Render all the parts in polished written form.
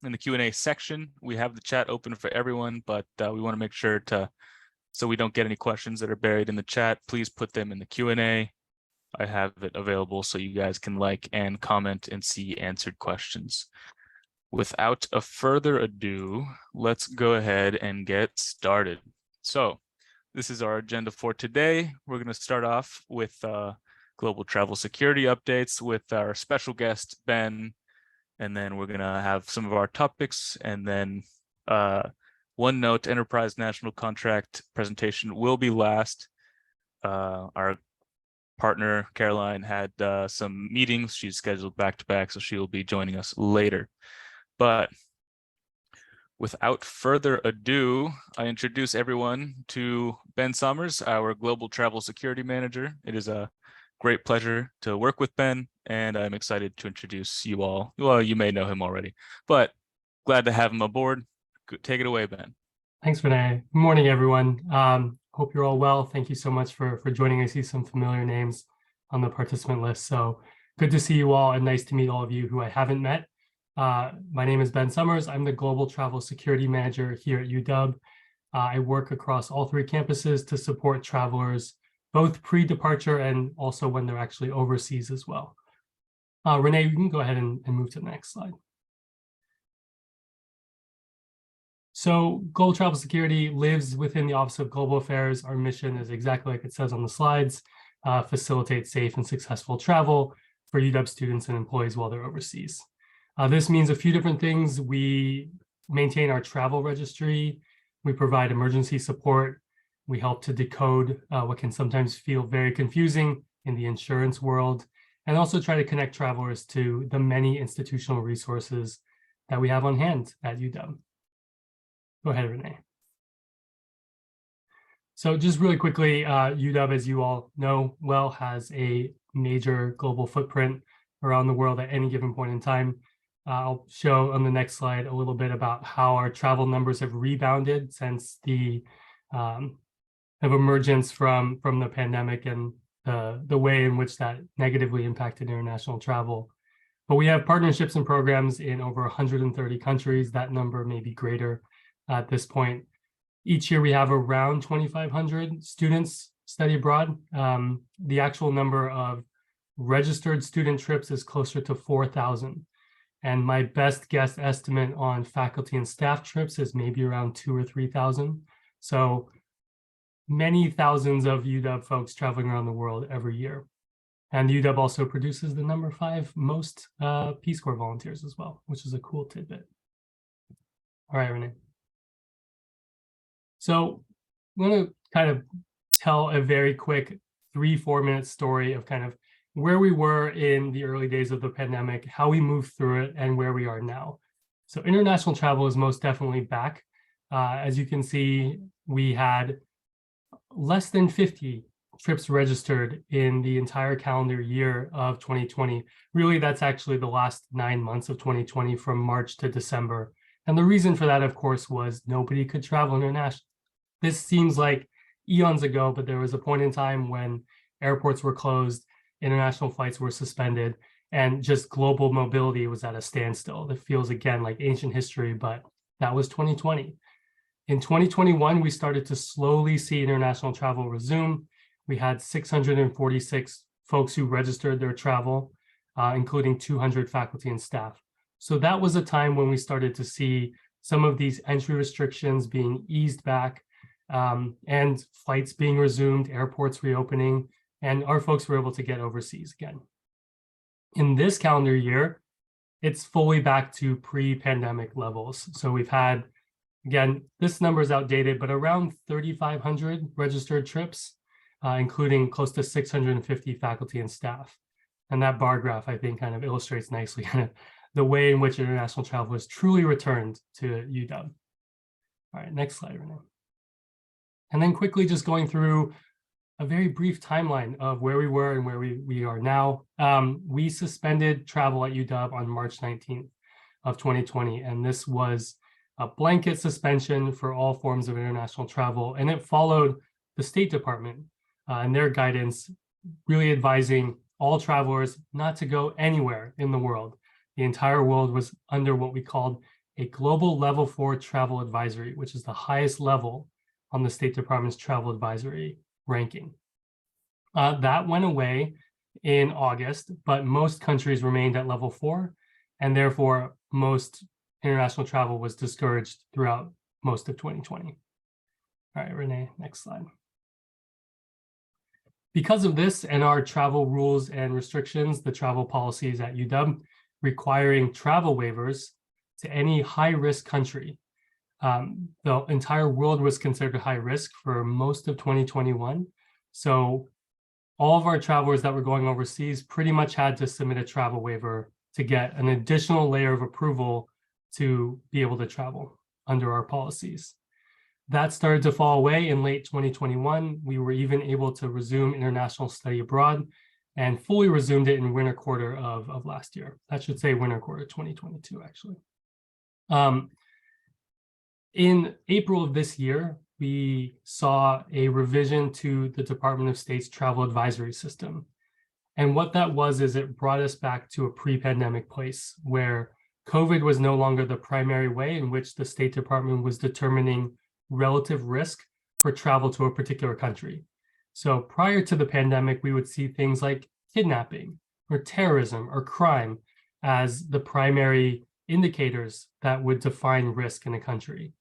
in the Q&A section. We have the chat open for everyone, but we want to make sure so we don't get any questions that are buried in the chat, please put them in the Q&A. I have it available so you guys can like and comment and see answered questions. Without a further ado, let's go ahead and get started. So this is our agenda for today. We're going to start off with global travel security updates with our special guest, Ben, and then we're going to have some of our topics, and then OneNote Enterprise National Contract presentation will be last. Our partner, Caroline, had some meetings. She's scheduled back-to-back, so she will be joining us later. But without further ado, I introduce everyone to Ben Sommers, our Global Travel Security Manager. It is a great pleasure to work with Ben, and I'm excited to introduce you all. Well, you may know him already, but glad to have him aboard. Take it away, Ben. Thanks, Renee. Good morning, everyone. Hope you're all well. Thank you so much for joining. I see some familiar names on the participant list. So good to see you all, and nice to meet all of you who I haven't met. My name is Ben Sommers. I'm the Global Travel Security Manager here at UW. I work across all three campuses to support travelers, both pre-departure and also when they're actually overseas as well. Renee, you can go ahead and move to the next slide. So Global Travel Security lives within the Office of Global Affairs. Our mission is exactly like it says on the slides, facilitate safe and successful travel for UW students and employees while they're overseas. This means a few different things. We maintain our travel registry. We provide emergency support. We help to decode what can sometimes feel very confusing in the insurance world, and also try to connect travelers to the many institutional resources that we have on hand at UW. Go ahead, Renee. So just really quickly, UW, as you all know well, has a major global footprint around the world at any given point in time. I'll show on the next slide a little bit about how our travel numbers have rebounded since the emergence from the pandemic and the way in which that negatively impacted international travel. But we have partnerships and programs in over 130 countries. That number may be greater at this point. Each year we have around 2,500 students study abroad. The actual number of registered student trips is closer to 4,000. And my best guess estimate on faculty and staff trips is maybe around 2,000 or 3,000. So many thousands of UW folks traveling around the world every year. And UW also produces the number 5 most Peace Corps volunteers as well, which is a cool tidbit. All right, Renee. So I'm going to kind of tell a very quick 3-4 minute story of kind of where we were in the early days of the pandemic, how we moved through it, and where we are now. So international travel is most definitely back. As you can see, we had less than 50 trips registered in the entire calendar year of 2020. Really, that's actually the last 9 months of 2020 from March to December. And the reason for that, of course, was nobody could travel internationally. This seems like eons ago, but there was a point in time when airports were closed, international flights were suspended, and just global mobility was at a standstill. It feels, again, like ancient history, but that was 2020. In 2021, we started to slowly see international travel resume. We had 646 folks who registered their travel, including 200 faculty and staff. So that was a time when we started to see some of these entry restrictions being eased back, and flights being resumed, airports reopening, and our folks were able to get overseas again. In this calendar year, it's fully back to pre-pandemic levels. So we've had, again, this number is outdated, but around 3,500 registered trips, including close to 650 faculty and staff. And that bar graph, I think, kind of illustrates nicely the way in which international travel has truly returned to UW. All right, next slide, Renee. And then quickly just going through a very brief timeline of where we were and where we are now. We suspended travel at UW on March 19th of 2020, and this was a blanket suspension for all forms of international travel, and it followed the State Department and their guidance, really advising all travelers not to go anywhere in the world. The entire world was under what we called a global level 4 travel advisory, which is the highest level on the State Department's travel advisory ranking. That went away in August, but most countries remained at level 4, and therefore most international travel was discouraged throughout most of 2020. All right, Renee, next slide. Because of this and our travel rules and restrictions, the travel policies at UW requiring travel waivers to any high-risk country. The entire world was considered high risk for most of 2021. So all of our travelers that were going overseas pretty much had to submit a travel waiver to get an additional layer of approval to be able to travel under our policies. That started to fall away in late 2021. We were even able to resume international study abroad and fully resumed it in winter quarter of last year. That should say winter quarter 2022, actually. In April of this year, we saw a revision to the Department of State's travel advisory system. And what that was is it brought us back to a pre-pandemic place where COVID was no longer the primary way in which the State Department was determining relative risk for travel to a particular country. So prior to the pandemic, we would see things like kidnapping or terrorism or crime as the primary indicators that would define risk in a country.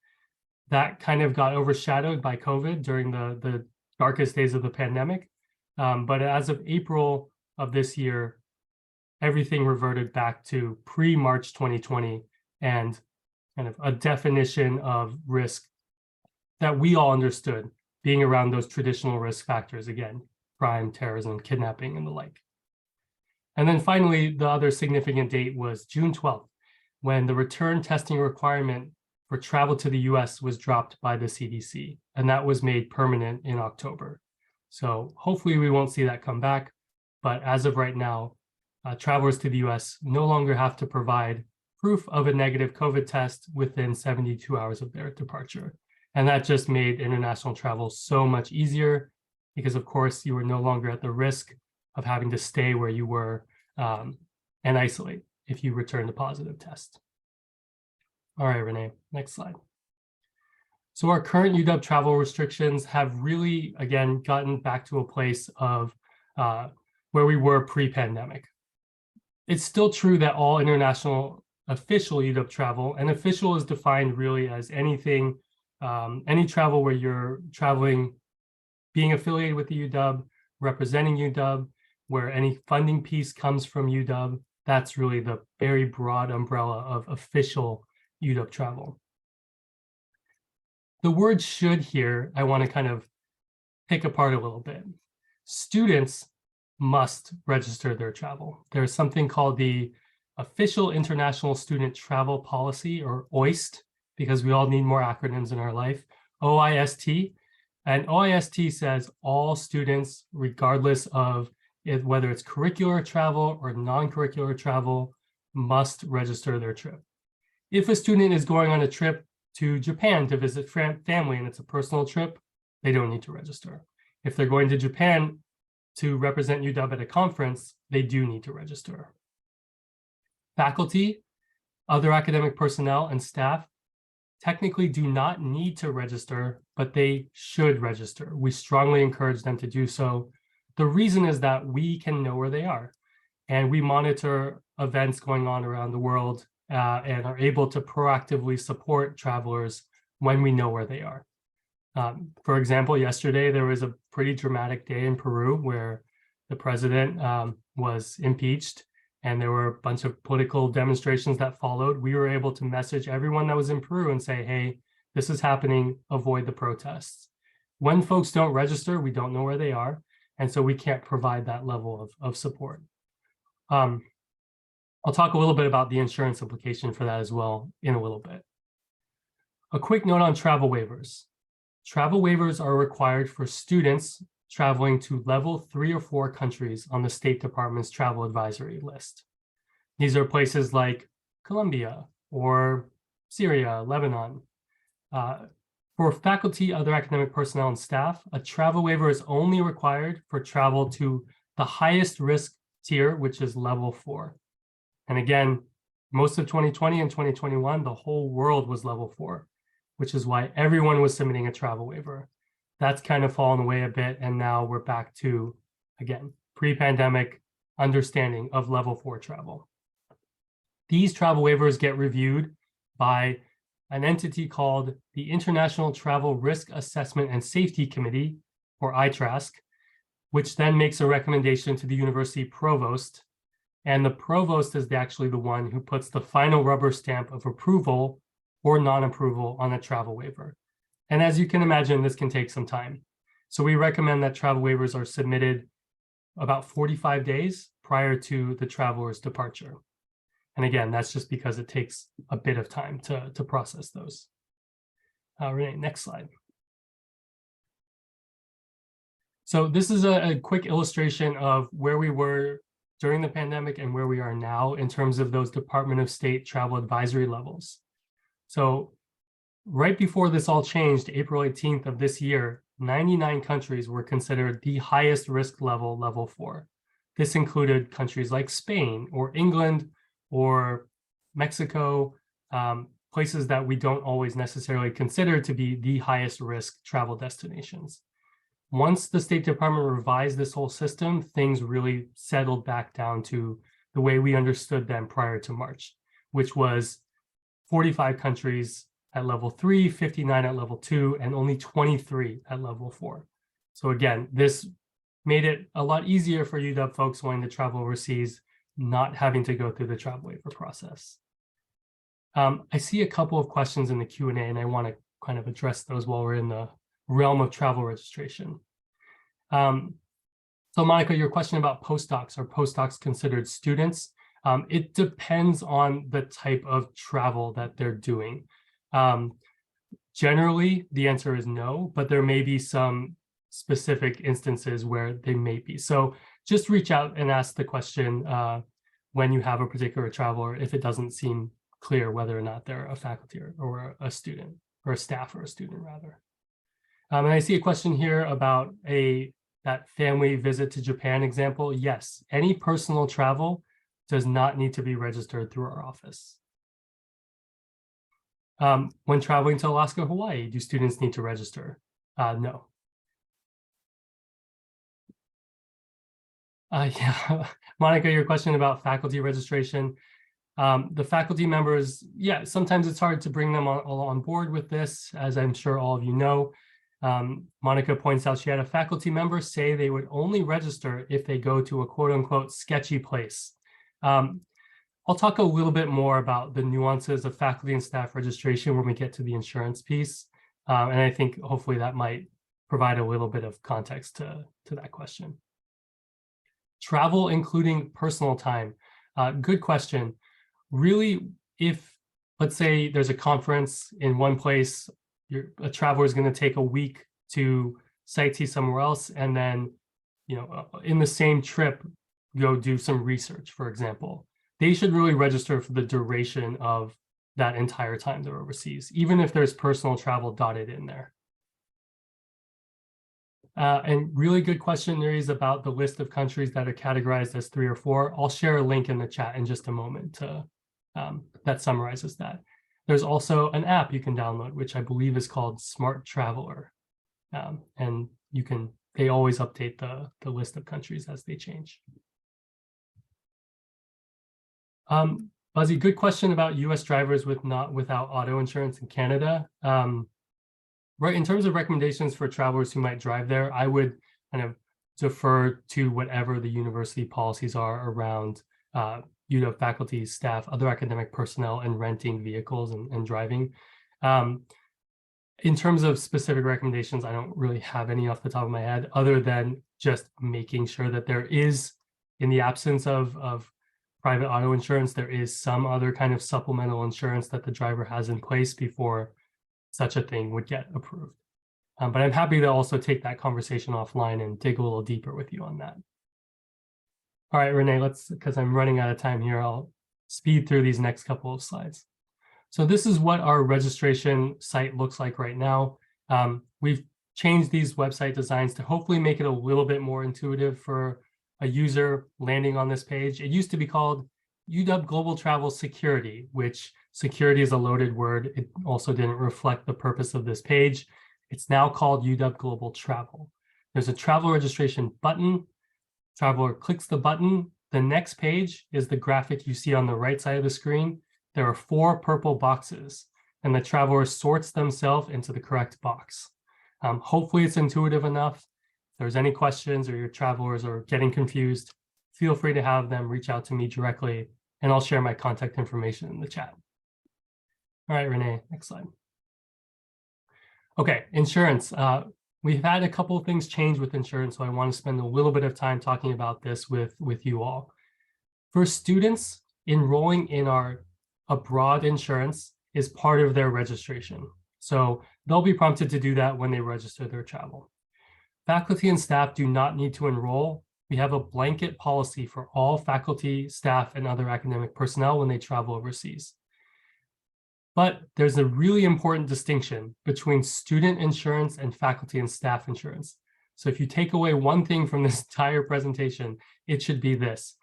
That kind of got overshadowed by COVID during the darkest days of the pandemic. But as of April of this year, everything reverted back to pre-March 2020 and kind of a definition of risk that we all understood being around those traditional risk factors, again, crime, terrorism, kidnapping, and the like. And then finally, the other significant date was June 12th, when the return testing requirement for travel to the US was dropped by the CDC, and that was made permanent in October. So hopefully we won't see that come back, but as of right now, travelers to the US no longer have to provide proof of a negative COVID test within 72 hours of their departure. And that just made international travel so much easier because, of course, you were no longer at the risk of having to stay where you were and isolate if you returned a positive test. All right, Renee, next slide. So our current UW travel restrictions have really, again, gotten back to a place of where we were pre-pandemic. It's still true that all international official UW travel, and official is defined really as anything, any travel where you're traveling, being affiliated with the UW, representing UW, where any funding piece comes from UW, that's really the very broad umbrella of official UW travel. The word should here, I want to kind of pick apart a little bit. Students must register their travel. There's something called the Official International Student Travel Policy, or OIST, because we all need more acronyms in our life, OIST. And OIST says all students, regardless of whether it's curricular travel or non-curricular travel, must register their trip. If a student is going on a trip to Japan to visit family and it's a personal trip, they don't need to register. If they're going to Japan to represent UW at a conference, they do need to register. Faculty, other academic personnel, and staff technically do not need to register, but they should register. We strongly encourage them to do so. The reason is that we can know where they are, and we monitor events going on around the world and are able to proactively support travelers when we know where they are. For example, yesterday there was a pretty dramatic day in Peru where the president was impeached, and there were a bunch of political demonstrations that followed. We were able to message everyone that was in Peru and say, hey, this is happening, avoid the protests. When folks don't register, we don't know where they are, and so we can't provide that level of support. I'll talk a little bit about the insurance implication for that as well in a little bit. A quick note on travel waivers. Travel waivers are required for students traveling to level 3 or 4 countries on the State Department's travel advisory list. These are places like Colombia or Syria, Lebanon. For faculty, other academic personnel, and staff, a travel waiver is only required for travel to the highest risk tier, which is level 4. And again, Most of 2020 and 2021, the whole world was level 4, which is why everyone was submitting a travel waiver. That's kind of fallen away a bit, and now we're back to, again, pre-pandemic understanding of level 4 travel. These travel waivers get reviewed by an entity called the International Travel Risk Assessment and Safety Committee, or ITRASC, which then makes a recommendation to the university provost. And the provost is actually the one who puts the final rubber stamp of approval or non-approval on a travel waiver. And as you can imagine, this can take some time. So we recommend that travel waivers are submitted about 45 days prior to the traveler's departure. And again, that's just because it takes a bit of time to process those. Renee, next slide. So this is a quick illustration of where we were during the pandemic and where we are now in terms of those Department of State travel advisory levels. So right before this all changed, April 18th of this year, 99 countries were considered the highest risk level, level 4. This included countries like Spain or England or Mexico, places that we don't always necessarily consider to be the highest risk travel destinations. Once the State Department revised this whole system, things really settled back down to the way we understood them prior to March, which was 45 countries at level 3, 59 at level 2, and only 23 at level 4. So again, this made it a lot easier for UW folks wanting to travel overseas, not having to go through the travel waiver process. I see a couple of questions in the Q&A, and I want to kind of address those while we're in the realm of travel registration. So Monica, your question about postdocs, are postdocs considered students? It depends on the type of travel that they're doing. Generally, the answer is no, but there may be some specific instances where they may be. So just reach out and ask the question when you have a particular traveler, if it doesn't seem clear whether or not they're a faculty or a student, or a staff or a student rather. And I see a question here about that family visit to Japan example. Yes, any personal travel does not need to be registered through our office. When traveling to Alaska, Hawaii, do students need to register? No. Yeah, Monica, your question about faculty registration. The faculty members, yeah, sometimes it's hard to bring them on board with this, as I'm sure all of you know. Monica points out she had a faculty member say they would only register if they go to a quote unquote sketchy place. I'll talk a little bit more about the nuances of faculty and staff registration when we get to the insurance piece. And I think hopefully that might provide a little bit of context to that question. Travel, including personal time. Good question. Really, if, let's say there's a conference in one place, a traveler is going to take a week to sightsee somewhere else, and then, in the same trip, go do some research, for example. They should really register for the duration of that entire time they're overseas, even if there's personal travel dotted in there. And really good question there is about the list of countries that are categorized as 3 or 4. I'll share a link in the chat in just a moment to, that summarizes that. There's also an app you can download, which I believe is called Smart Traveler. And they always update the list of countries as they change. Buzzy, good question about US drivers without auto insurance in Canada. Right, in terms of recommendations for travelers who might drive there, I would kind of defer to whatever the university policies are around UW faculty, staff, other academic personnel, and renting vehicles and driving. In terms of specific recommendations, I don't really have any off the top of my head, other than just making sure that there is, in the absence of private auto insurance, there is some other kind of supplemental insurance that the driver has in place before such a thing would get approved. But I'm happy to also take that conversation offline and dig a little deeper with you on that. All right, Renee, because I'm running out of time here, I'll speed through these next couple of slides. So this is what our registration site looks like right now. We've changed these website designs to hopefully make it a little bit more intuitive for a user landing on this page. It used to be called UW Global Travel Security, which security is a loaded word. It also didn't reflect the purpose of this page. It's now called UW Global Travel. There's a travel registration button. Traveler clicks the button. The next page is the graphic you see on the right side of the screen. There are 4 purple boxes, and the traveler sorts themselves into the correct box. Hopefully it's intuitive enough. If there's any questions or your travelers are getting confused, feel free to have them reach out to me directly, and I'll share my contact information in the chat. All right, Renee, next slide. Okay, insurance. We've had a couple of things change with insurance, so I want to spend a little bit of time talking about this with you all. For students, enrolling in our abroad insurance is part of their registration. So they'll be prompted to do that when they register their travel. Faculty and staff do not need to enroll. We have a blanket policy for all faculty, staff, and other academic personnel when they travel overseas. But there's a really important distinction between student insurance and faculty and staff insurance. So if you take away one thing from this entire presentation, it should be this.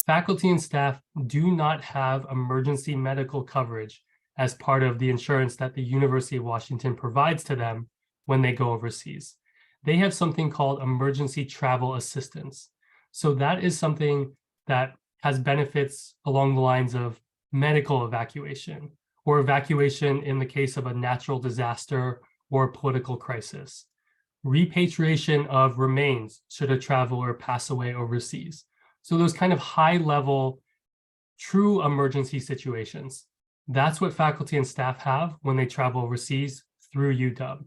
Faculty and staff do not have emergency medical coverage as part of the insurance that the University of Washington provides to them when they go overseas. They have something called emergency travel assistance. So that is something that has benefits along the lines of medical evacuation, or evacuation in the case of a natural disaster or a political crisis, repatriation of remains should a traveler pass away overseas. So those kind of high-level, true emergency situations. That's what faculty and staff have when they travel overseas through UW.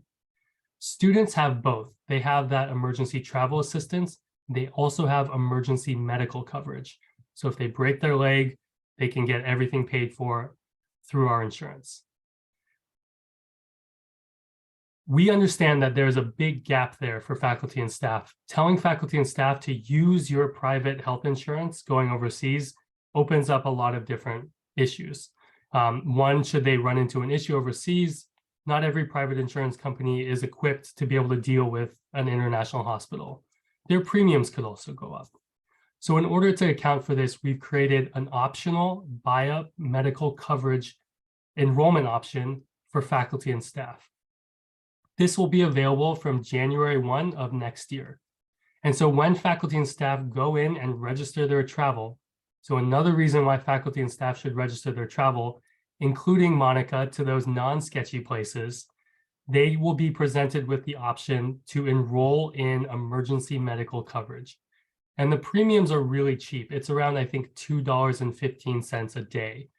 Students have both. They have that emergency travel assistance. They also have emergency medical coverage. So if they break their leg, they can get everything paid for through our insurance. We understand that there's a big gap there for faculty and staff. Telling faculty and staff to use your private health insurance going overseas opens up a lot of different issues. One, should they run into an issue overseas, not every private insurance company is equipped to be able to deal with an international hospital. Their premiums could also go up. So in order to account for this, we've created an optional buy-up medical coverage enrollment option for faculty and staff. This will be available from January 1 of next year. And so when faculty and staff go in and register their travel, so another reason why faculty and staff should register their travel, including Monica, to those non-sketchy places, they will be presented with the option to enroll in emergency medical coverage. And the premiums are really cheap. It's around, I think, $2.15 a day.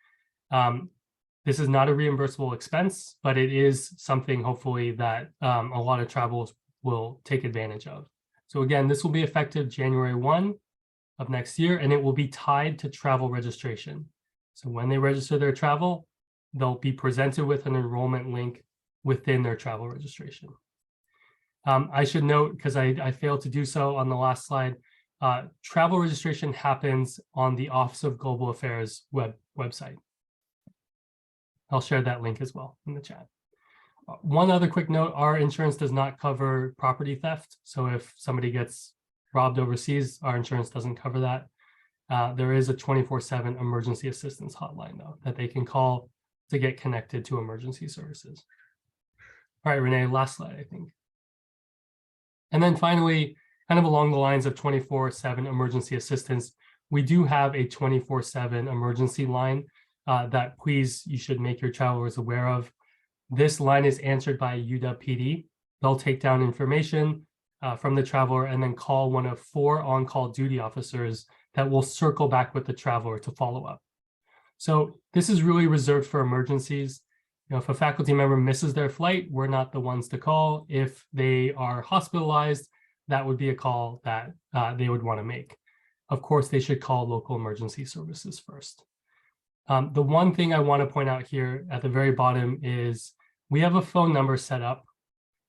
This is not a reimbursable expense, but it is something hopefully that a lot of travelers will take advantage of. So again, this will be effective January 1 of next year, and it will be tied to travel registration. So when they register their travel, they'll be presented with an enrollment link within their travel registration. I should note, because I failed to do so on the last slide, travel registration happens on the Office of Global Affairs website. I'll share that link as well in the chat. One other quick note, our insurance does not cover property theft. So if somebody gets robbed overseas, our insurance doesn't cover that. There is a 24/7 emergency assistance hotline, though, that they can call to get connected to emergency services. All right, Renee, last slide, I think. And then finally, kind of along the lines of 24/7 emergency assistance, we do have a 24/7 emergency line that you should make your travelers aware of. This line is answered by UW PD. They'll take down information from the traveler and then call one of 4 on-call duty officers that will circle back with the traveler to follow up. So this is really reserved for emergencies. If a faculty member misses their flight, we're not the ones to call. If they are hospitalized, that would be a call that they would want to make. Of course, they should call local emergency services first. The one thing I want to point out here at the very bottom is we have a phone number set up,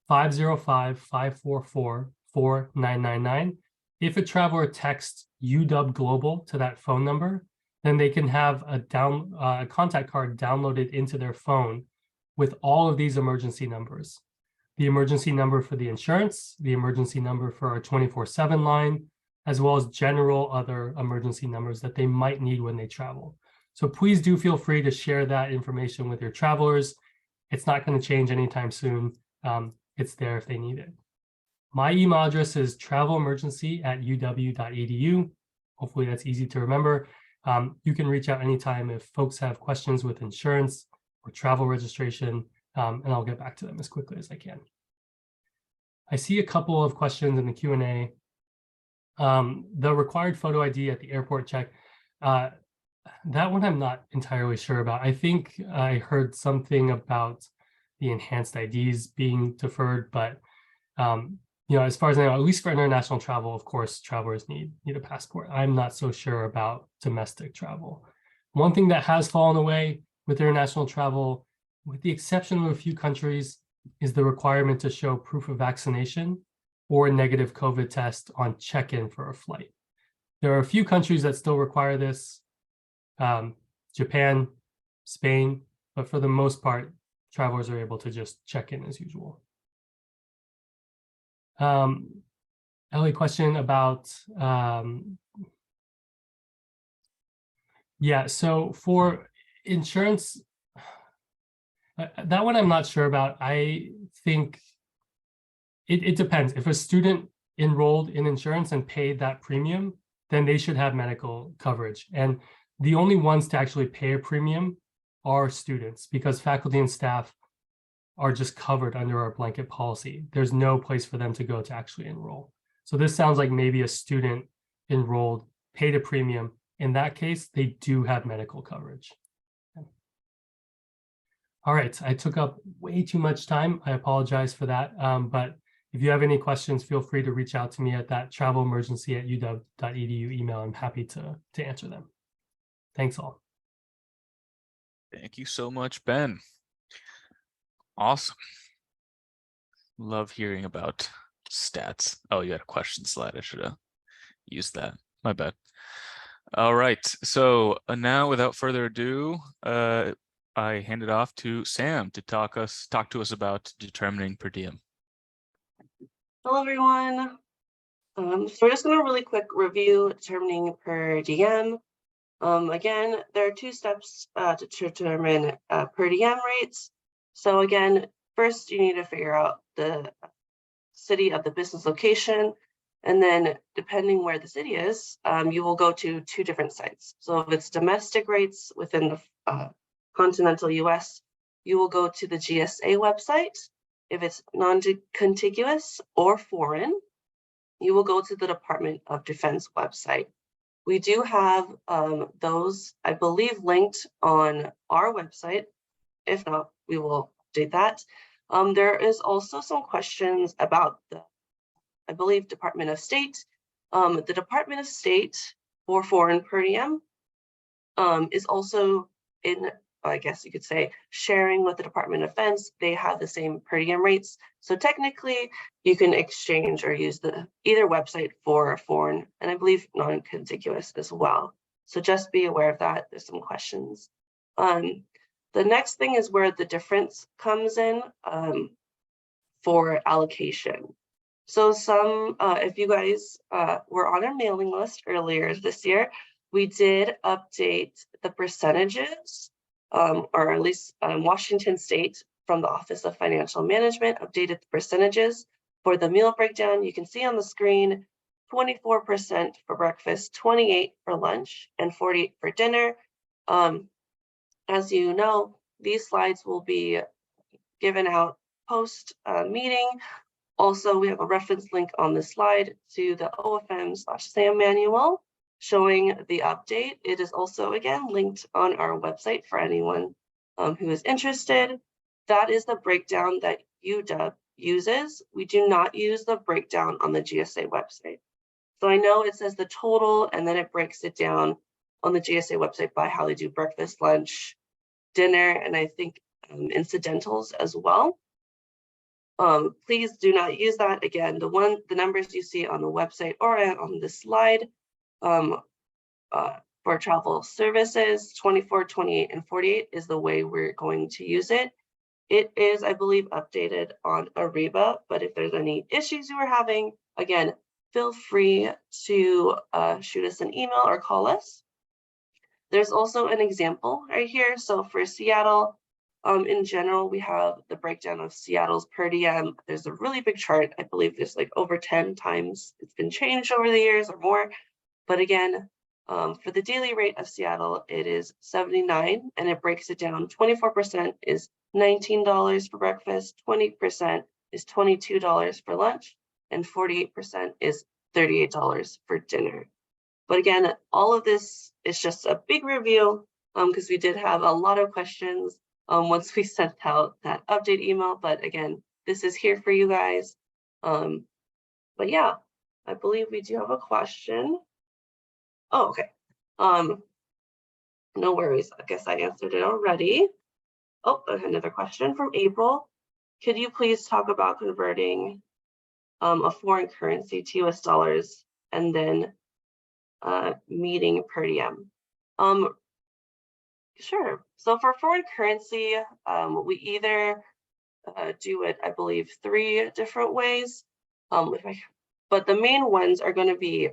505-544-4999. If a traveler texts UW Global to that phone number, then they can have a contact card downloaded into their phone with all of these emergency numbers. The emergency number for the insurance, the emergency number for our 24/7 line, as well as general other emergency numbers that they might need when they travel. So please do feel free to share that information with your travelers. It's not going to change anytime soon. It's there if they need it. My email address is travelemergency@uw.edu. Hopefully that's easy to remember. You can reach out anytime if folks have questions with insurance or travel registration, and I'll get back to them as quickly as I can. I see a couple of questions in the Q&A. The required photo ID at the airport check, that one I'm not entirely sure about. I think I heard something about the enhanced IDs being deferred, but as far as I know, at least for international travel, of course, travelers need a passport. I'm not so sure about domestic travel. One thing that has fallen away with international travel, with the exception of a few countries, is the requirement to show proof of vaccination or a negative COVID test on check-in for a flight. There are a few countries that still require this, Japan, Spain, but for the most part, travelers are able to just check in as usual. Ellie, question about, so for insurance, that one I'm not sure about. I think it depends. If a student enrolled in insurance and paid that premium, then they should have medical coverage. And the only ones to actually pay a premium are students, because faculty and staff are just covered under our blanket policy. There's no place for them to go to actually enroll. So this sounds like maybe a student enrolled, paid a premium. In that case, they do have medical coverage. All right, I took up way too much time. I apologize for that. But if you have any questions, feel free to reach out to me at that travelemergency@uw.edu email. I'm happy to answer them. Thanks all. Thank you so much, Ben. Awesome. Love hearing about stats. Oh, you had a question slide. I should have used that. My bad. All right. So now, without further ado, I hand it off to Sam to talk to us about determining per diem. Hello, everyone. So we're just going to really quick review determining per diem. Again, there are two steps to determine per diem rates. So again, first you need to figure out the city of the business location, and then depending where the city is, you will go to two different sites. So if it's domestic rates within the continental US, you will go to the GSA website. If it's non-contiguous or foreign, you will go to the Department of Defense website. We do have those, I believe, linked on our website. If not, we will update that. There is also some questions about the, I believe, Department of State. The Department of State for foreign per diem is also in, I guess you could say, sharing with the Department of Defense. They have the same per diem rates. So technically, you can exchange or use either website for foreign, and I believe non-contiguous as well. So just be aware of that. There's some questions. The next thing is where the difference comes in for allocation. So if you guys were on our mailing list earlier this year, we did update the percentages, or at least Washington State from the Office of Financial Management updated the percentages for the meal breakdown. You can see on the screen, 24% for breakfast, 28% for lunch, and 48% for dinner. As you know, these slides will be given out post meeting. Also, we have a reference link on this slide to the OFM/SAM manual showing the update. It is also, again, linked on our website for anyone who is interested. That is the breakdown that UW uses. We do not use the breakdown on the GSA website. So I know it says the total, and then it breaks it down on the GSA website by how they do breakfast, lunch, dinner, and I think incidentals as well. Please do not use that. Again, the numbers you see on the website or on this slide for travel services, 24, 28, and 48 is the way we're going to use it. It is, I believe, updated on Ariba, but if there's any issues you are having, again, feel free to shoot us an email or call us. There's also an example right here. So for Seattle, in general, we have the breakdown of Seattle's per diem. There's a really big chart. I believe there's like over 10 times it's been changed over the years or more. But again, for the daily rate of Seattle, it is $79, and it breaks it down. 24% is $19 for breakfast, 20% is $22 for lunch, and 48% is $38 for dinner. But again, all of this is just a big review because we did have a lot of questions once we sent out that update email. But again, this is here for you guys. But yeah, I believe we do have a question. Oh, okay. No worries. I guess I answered it already. Oh, another question from April. Could you please talk about converting a foreign currency to US dollars and then meeting per diem? Sure. So for foreign currency, we either do it, I believe, 3 different ways. But the main ones are going to be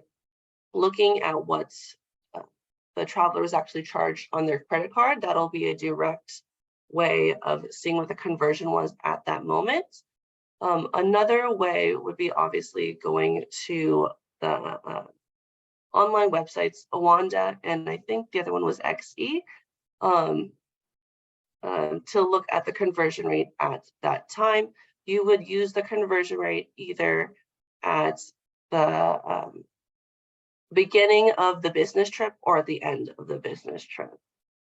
looking at what's the traveler is actually charged on their credit card. That'll be a direct way of seeing what the conversion was at that moment. Another way would be obviously going to the online websites, Awanda, and I think the other one was XE, to look at the conversion rate at that time. You would use the conversion rate either at the beginning of the business trip or at the end of the business trip.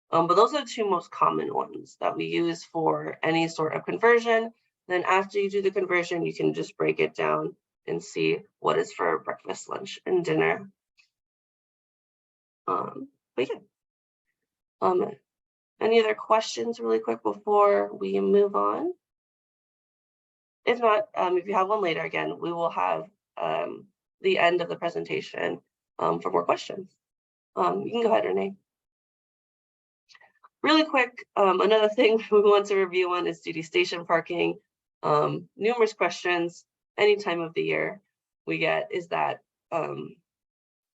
But those are the 2 most common ones that we use for any sort of conversion. Then after you do the conversion, you can just break it down and see what is for breakfast, lunch, and dinner. But yeah. Any other questions really quick before we move on? If not, if you have one later, again, we will have the end of the presentation for more questions. You can go ahead, Renee. Really quick, another thing we want to review on is duty station parking. Numerous questions any time of the year we get is that,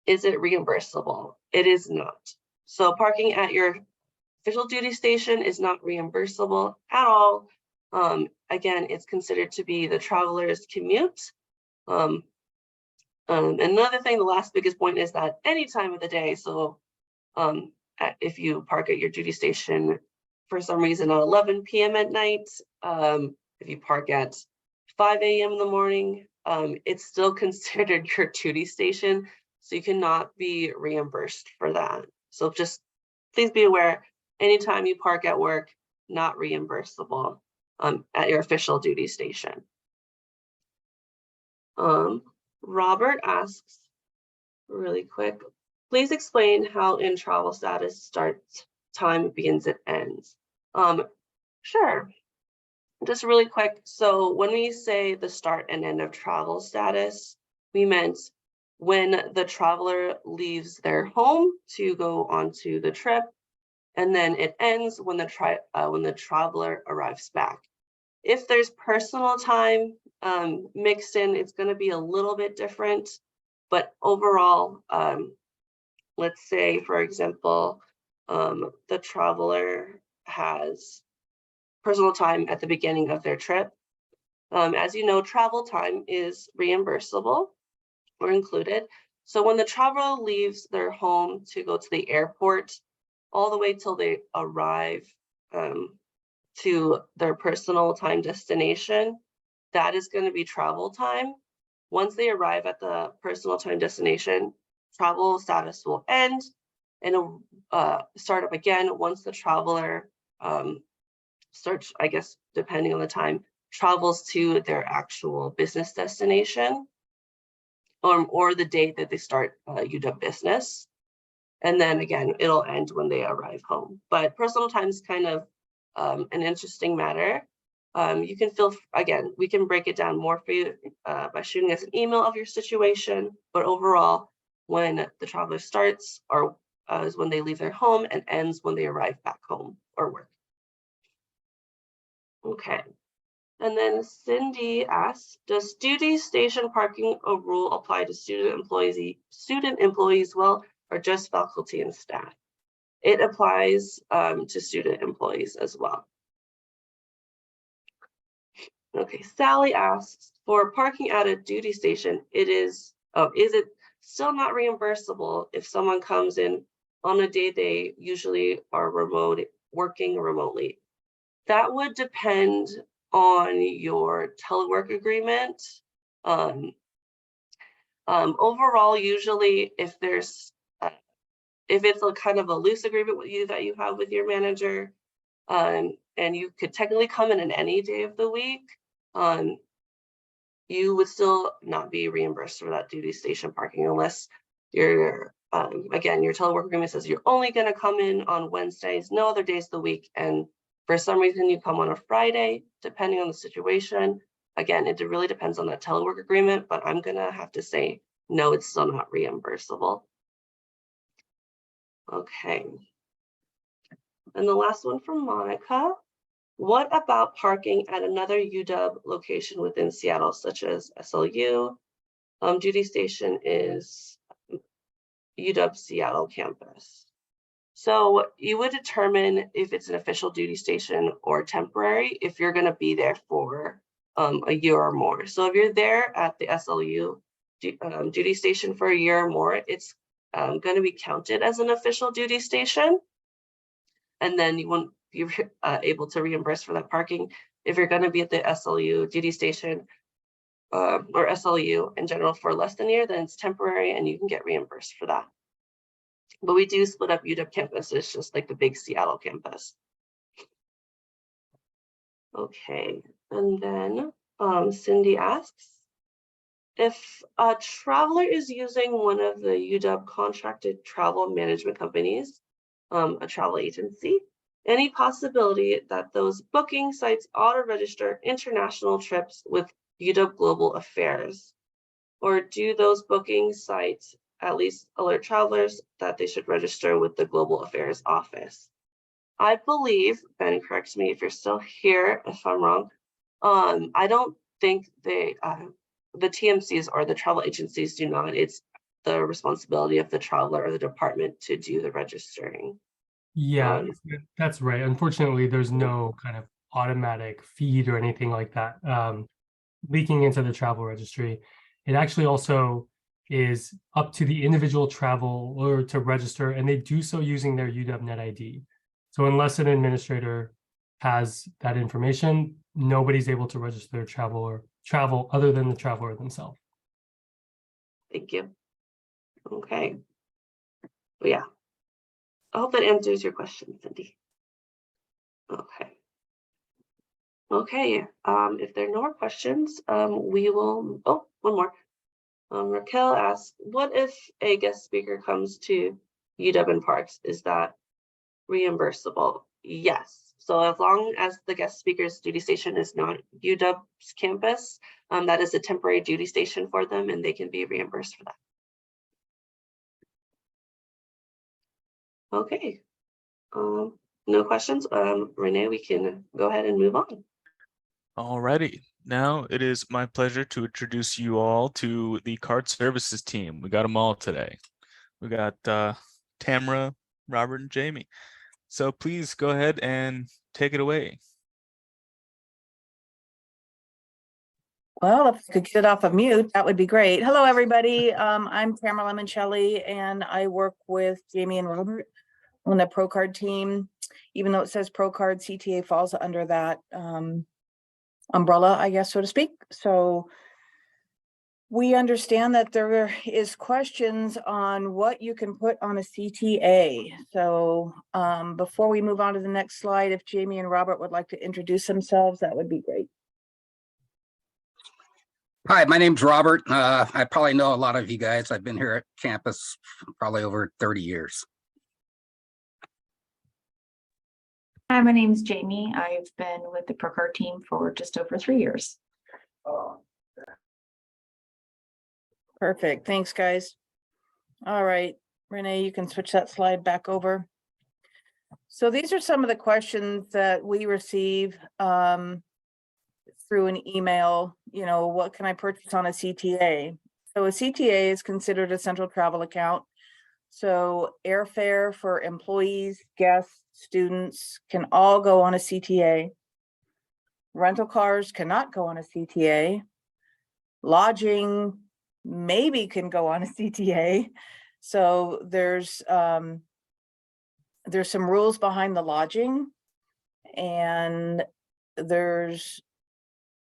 is it reimbursable? It is not. So parking at your official duty station is not reimbursable at all. Again, it's considered to be the traveler's commute. Another thing, the last biggest point is that any time of the day, so if you park at your duty station for some reason at 11 p.m. at night, if you park at 5 a.m. in the morning, it's still considered your duty station, so you cannot be reimbursed for that. So just please be aware, anytime you park at work, not reimbursable at your official duty station. Robert asks, really quick, please explain how in travel status starts time begins and ends. Sure. Just really quick. So when we say the start and end of travel status, we meant when the traveler leaves their home to go onto the trip, and then it ends when the traveler arrives back. If there's personal time mixed in, it's going to be a little bit different, but overall, let's say, for example, the traveler has personal time at the beginning of their trip. As you know, travel time is reimbursable or included. So when the traveler leaves their home to go to the airport, all the way till they arrive to their personal time destination, that is going to be travel time. Once they arrive at the personal time destination, travel status will end and it'll start up again once the traveler starts, I guess, depending on the time, travels to their actual business destination or the day that they start UW business. And then again, it'll end when they arrive home. But personal time is kind of an interesting matter. You can again, we can break it down more for you by shooting us an email of your situation, but overall, when the traveler starts or is when they leave their home and ends when they arrive back home or work. Okay, And then Cindy asks, does duty station parking a rule apply to student employees well, or just faculty and staff? It applies to student employees as well. Okay, Sally asks, for parking at a duty station, is it still not reimbursable if someone comes in on a day they usually are working remotely? That would depend on your telework agreement. Overall, usually if it's a kind of a loose agreement with you that you have with your manager, and you could technically come in any day of the week, you would still not be reimbursed for that duty station parking unless again, your telework agreement says you're only going to come in on Wednesdays, no other days of the week, and for some reason you come on a Friday, depending on the situation. Again, it really depends on that telework agreement, but I'm going to have to say no, it's still not reimbursable. Okay. And the last one from Monica. What about parking at another UW location within Seattle, such as SLU? Duty station is UW Seattle campus. So you would determine if it's an official duty station or temporary if you're going to be there for a year or more. So if you're there at the SLU duty station for a year or more, it's going to be counted as an official duty station. And then you won't be able to reimburse for that parking. If you're going to be at the SLU duty station or SLU in general for less than a year, then it's temporary and you can get reimbursed for that. But we do split up UW campus. It's just like the big Seattle campus. Okay, and then Cindy asks, if a traveler is using one of the UW contracted travel management companies, a travel agency, any possibility that those booking sites auto-register international trips with UW Global Affairs? Or do those booking sites at least alert travelers that they should register with the Global Affairs office? I believe, Ben, correct me if you're still here, if I'm wrong, I don't think the TMCs or the travel agencies do not. It's the responsibility of the traveler or the department to do the registering. Yeah, that's right. Unfortunately, there's no kind of automatic feed or anything like that leaking into the travel registry. It actually also is up to the individual traveler to register, and they do so using their UW Net ID. So unless an administrator has that information, nobody's able to register their travel other than the traveler themselves. Thank you. Okay. But yeah. I hope that answers your question, Cindy. Okay. Okay. If there are no more questions, we will. Oh, one more. Raquel asks, what if a guest speaker comes to UW and Parks? Is that reimbursable? Yes. So as long as the guest speaker's duty station is not UW's campus, that is a temporary duty station for them, and they can be reimbursed for that. Okay. No questions. Renee, we can go ahead and move on. Alrighty, now it is my pleasure to introduce you all to the card services team. We got them all today. We got Tamara, Robert, and Jamie. So please go ahead and take it away. Well, if I could get off of mute, that would be great. Hello, everybody. I'm Tamara Lemoncelli, and I work with Jamie and Robert on the ProCard team. Even though it says ProCard, CTA falls under that umbrella, I guess, so to speak. So we understand that there is questions on what you can put on a CTA. So before we move on to the next slide, if Jamie and Robert would like to introduce themselves, that would be great. Hi, my name's Robert. I probably know a lot of you guys. I've been here at campus probably over 30 years. Hi, my name's Jamie. I've been with the ProCard team for just over 3 years. Perfect. Thanks, guys. All right, Renee, you can switch that slide back over. So these are some of the questions that we receive. through an email, you know, what can I purchase on a CTA? So a CTA is considered a central travel account. So airfare for employees, guests, students can all go on a CTA. Rental cars cannot go on a CTA. Lodging maybe can go on a CTA. So there's some rules behind the lodging, and there's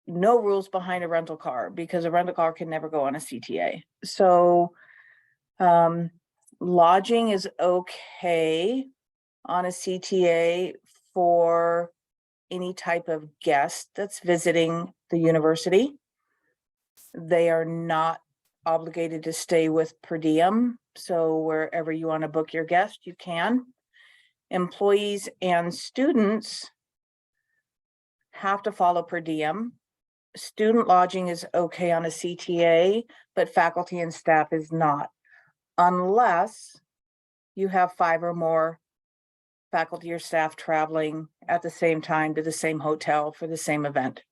no rules behind a rental car, because a rental car can never go on a CTA. So lodging is okay on a CTA for any type of guest that's visiting the university. They are not obligated to stay with per diem. So wherever you want to book your guest, you can. Employees and students have to follow per diem. Student lodging is okay on a CTA, but faculty and staff is not, unless you have 5 or more faculty or staff traveling at the same time to the same hotel for the same event.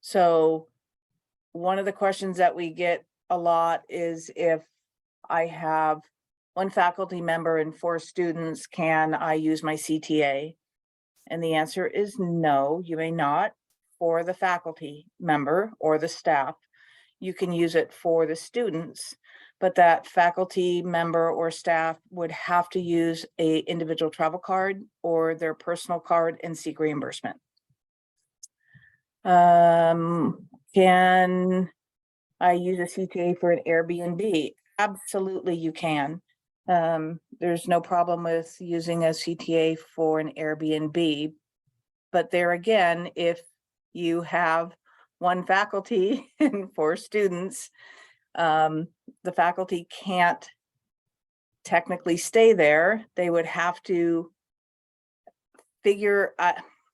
So one of the questions that we get a lot is, if I have 1 faculty member and 4 students, can I use my CTA? And the answer is no, you may not. For the faculty member or the staff, you can use it for the students, but that faculty member or staff would have to use a individual travel card or their personal card and seek reimbursement. Can I use a CTA for an Airbnb? Absolutely, you can. There's no problem with using a CTA for an Airbnb, but there again, if you have 1 faculty and 4 students, the faculty can't technically stay there. They would have to figure,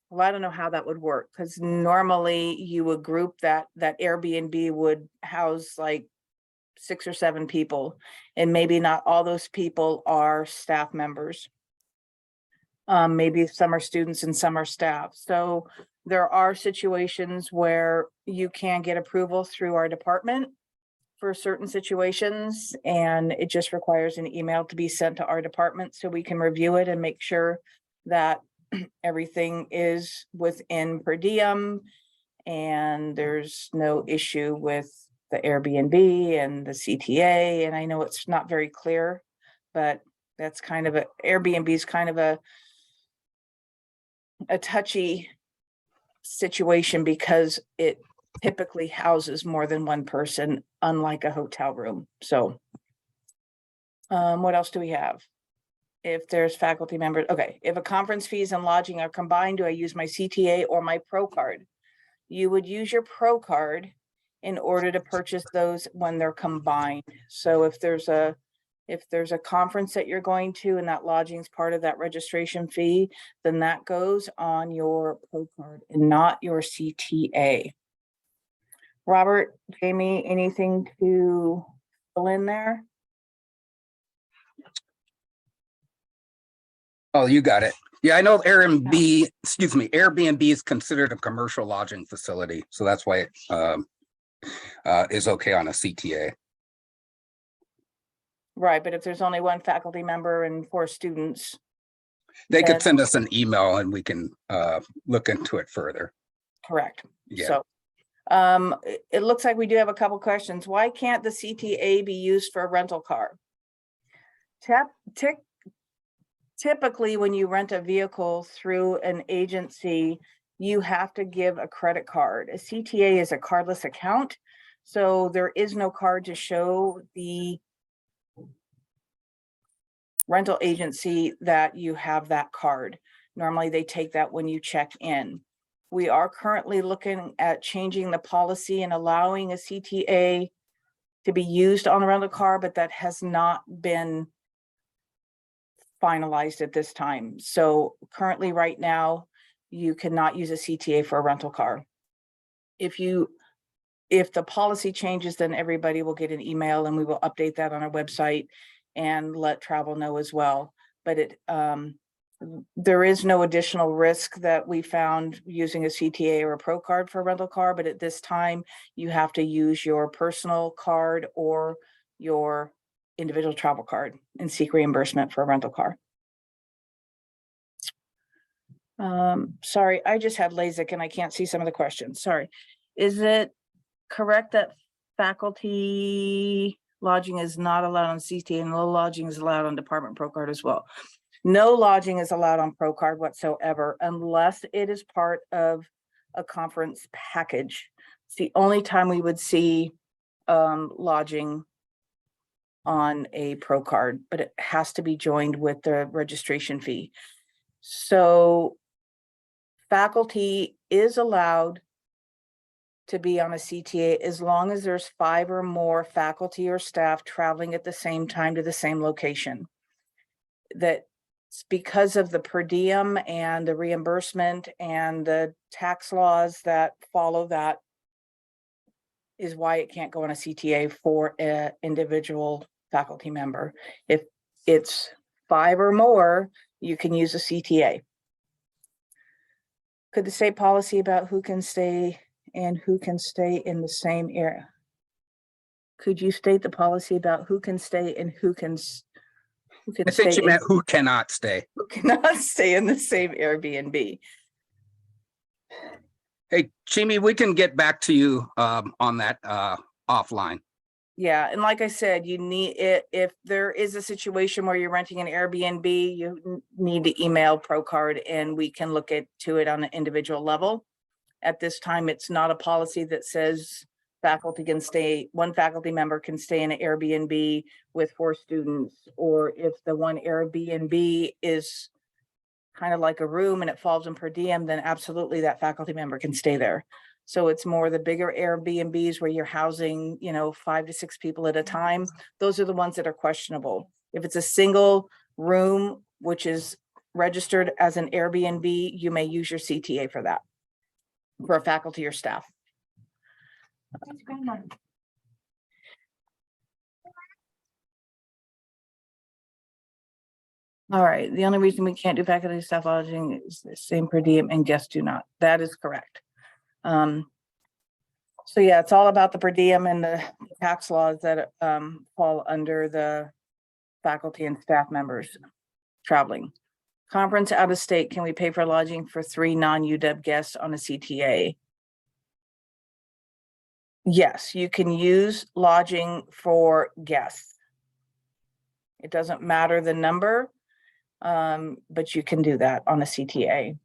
well, I don't know how that would work, because normally you would group that Airbnb would house like 6 or 7 people, and maybe not all those people are staff members. Maybe some are students and some are staff. So there are situations where you can get approval through our department for certain situations, and it just requires an email to be sent to our department so we can review it and make sure that everything is within per diem and there's no issue with the Airbnb and the CTA. And I know it's not very clear, but that's kind of Airbnb is kind of a touchy situation, because it typically houses more than 1 person, unlike a hotel room. So what else do we have? If there's faculty members, okay, if a conference fees and lodging are combined, do I use my CTA or my Pro card? You would use your Pro card in order to purchase those when they're combined. So if there's a conference that you're going to and that lodging is part of that registration fee, then that goes on your Pro card and not your CTA. Robert, Jamie, anything to fill in there? Oh, you got it. Yeah, I know Airbnb is considered a commercial lodging facility, so that's why it is okay on a CTA. Right, but if there's only 1 faculty member and 4 students. They then- could send us an email and we can look into it further. Correct. Yeah. So it looks like we do have a couple questions. Why can't the CTA be used for a rental car? Typically, when you rent a vehicle through an agency, you have to give a credit card. A CTA is a cardless account, so there is no card to show the rental agency that you have that card. Normally, they take that when you check in. We are currently looking at changing the policy and allowing a CTA to be used on a rental car, but that has not been finalized at this time. So currently, right now, you cannot use a CTA for a rental car. If the policy changes, then everybody will get an email and we will update that on our website and let travel know as well. But there is no additional risk that we found using a CTA or a Pro card for a rental car, but at this time, you have to use your personal card or your individual travel card and seek reimbursement for a rental car. Sorry, I just had LASIK and I can't see some of the questions. Sorry. Is it correct that faculty lodging is not allowed on CTA and low lodging is allowed on Department Pro card as well? No lodging is allowed on Pro card whatsoever unless it is part of a conference package. It's the only time we would see lodging on a Pro card, but it has to be joined with the registration fee. So faculty is allowed to be on a CTA as long as there's 5 or more faculty or staff traveling at the same time to the same location. That's because of the per diem and the reimbursement and the tax laws that follow that is why it can't go on a CTA for an individual faculty member. If it's 5 or more, you can use a CTA. Could the state policy about who can stay and who can stay in the same area? Could you state the policy about who can stay and who can I think stay you meant who cannot stay. who cannot stay in the same Airbnb? Hey, Jimmy, we can get back to you on that offline. Yeah, and like I said, you need it if there is a situation where you're renting an Airbnb, you need to email ProCard and we can look to it on an individual level. At this time, it's not a policy that says faculty can stay, one faculty member can stay in an Airbnb with 4 students, or if the one Airbnb is kind of like a room and it falls in per diem, then absolutely that faculty member can stay there. So it's more the bigger Airbnbs where you're housing, 5 to 6 people at a time. Those are the ones that are questionable. If it's a single room, which is registered as an Airbnb, you may use your CTA for that, for a faculty or staff. All right, the only reason we can't do faculty staff lodging is the same per diem and guests do not. That is correct. So yeah, it's all about the per diem and the tax laws that fall under the faculty and staff members traveling. Conference out of state, can we pay for lodging for 3 non-UW guests on a CTA? Yes, you can use lodging for guests. It doesn't matter the number, but you can do that on a CTA.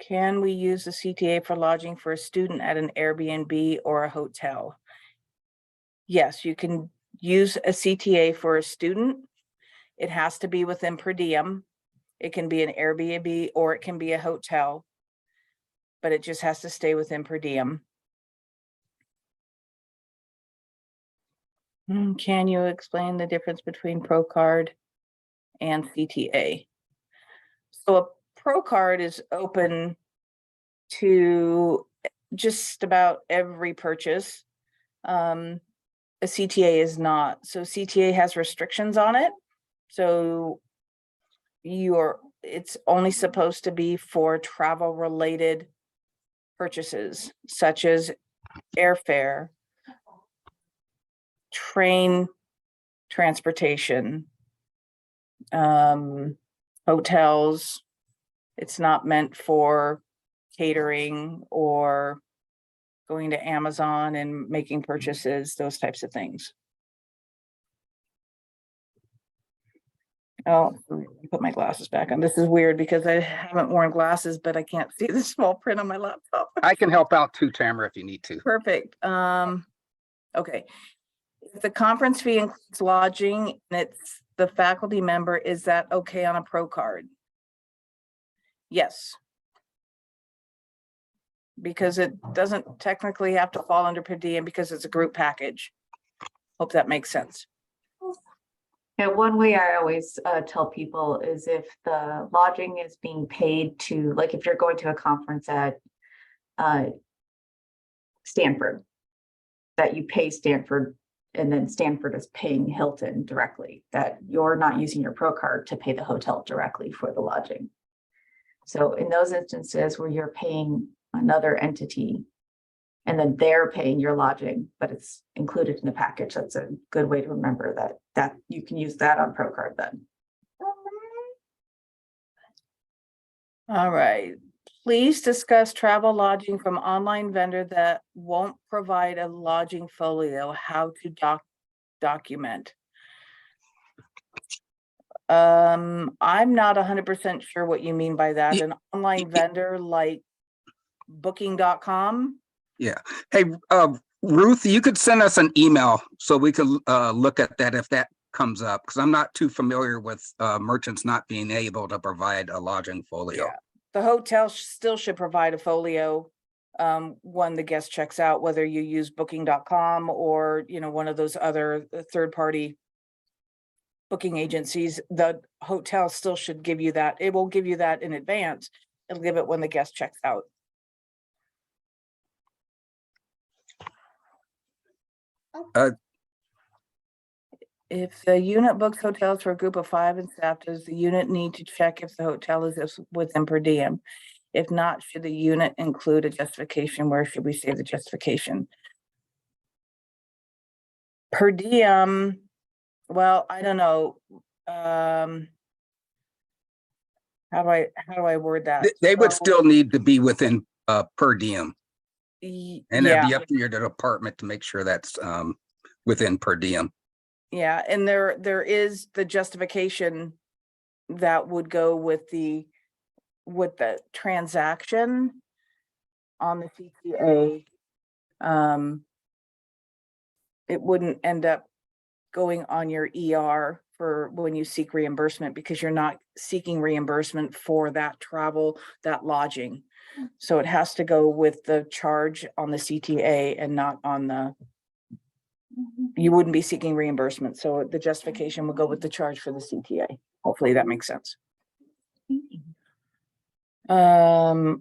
Can we use the CTA for lodging for a student at an Airbnb or a hotel? Yes, you can use a CTA for a student. It has to be within per diem. It can be an Airbnb or it can be a hotel, but it just has to stay within per diem. Can you explain the difference between Pro card and CTA? So a Pro card is open to just about every purchase. A CTA is not. So CTA has restrictions on it. So it's only supposed to be for travel related purchases such as airfare, train transportation, hotels. It's not meant for catering or going to Amazon and making purchases, those types of things. Oh, put my glasses back on. This is weird because I haven't worn glasses, but I can't see the small print on my laptop. I can help out too, Tamara, if you need to. Perfect. Okay. If the conference fee includes lodging and it's the faculty member, is that okay on a Pro card? Yes. Because it doesn't technically have to fall under per diem because it's a group package. Hope that makes sense. Yeah, one way I always tell people is if the lodging is being paid to, like if you're going to a conference at Stanford, that you pay Stanford and then Stanford is paying Hilton directly, that you're not using your Pro card to pay the hotel directly for the lodging. So in those instances where you're paying another entity and then they're paying your lodging, but it's included in the package, that's a good way to remember that you can use that on Pro card then. All right. Please discuss travel lodging from online vendor that won't provide a lodging folio, how to document. I'm not 100% sure what you mean by that. Ye- An online vendor like booking.com? Hey, Ruth, you could send us an email so we could look at that if that comes up, because I'm not too familiar with merchants not being able to provide a lodging folio. Yeah. The hotel still should provide a folio when the guest checks out, whether you use booking.com or, you know, one of those other third-party booking agencies. The hotel still should give you that. It will give you that in advance. It'll give it when the guest checks out. If the unit books hotels for a group of 5 and staff, does the unit need to check if the hotel is within per diem? If not, should the unit include a justification? Where should we say the justification? Per diem, well, I don't know. How do I word that? They would So, still need to be within per diem, and that'd yeah. be up to your department to make sure that's within per diem. Yeah, and there is the justification that would go with the transaction on the CTA. It wouldn't end up going on your ER for when you seek reimbursement, because you're not seeking reimbursement for that travel, that lodging. So it has to go with the charge on the CTA and not on the, you wouldn't be seeking reimbursement. So the justification would go with the charge for the CTA. Hopefully that makes sense. I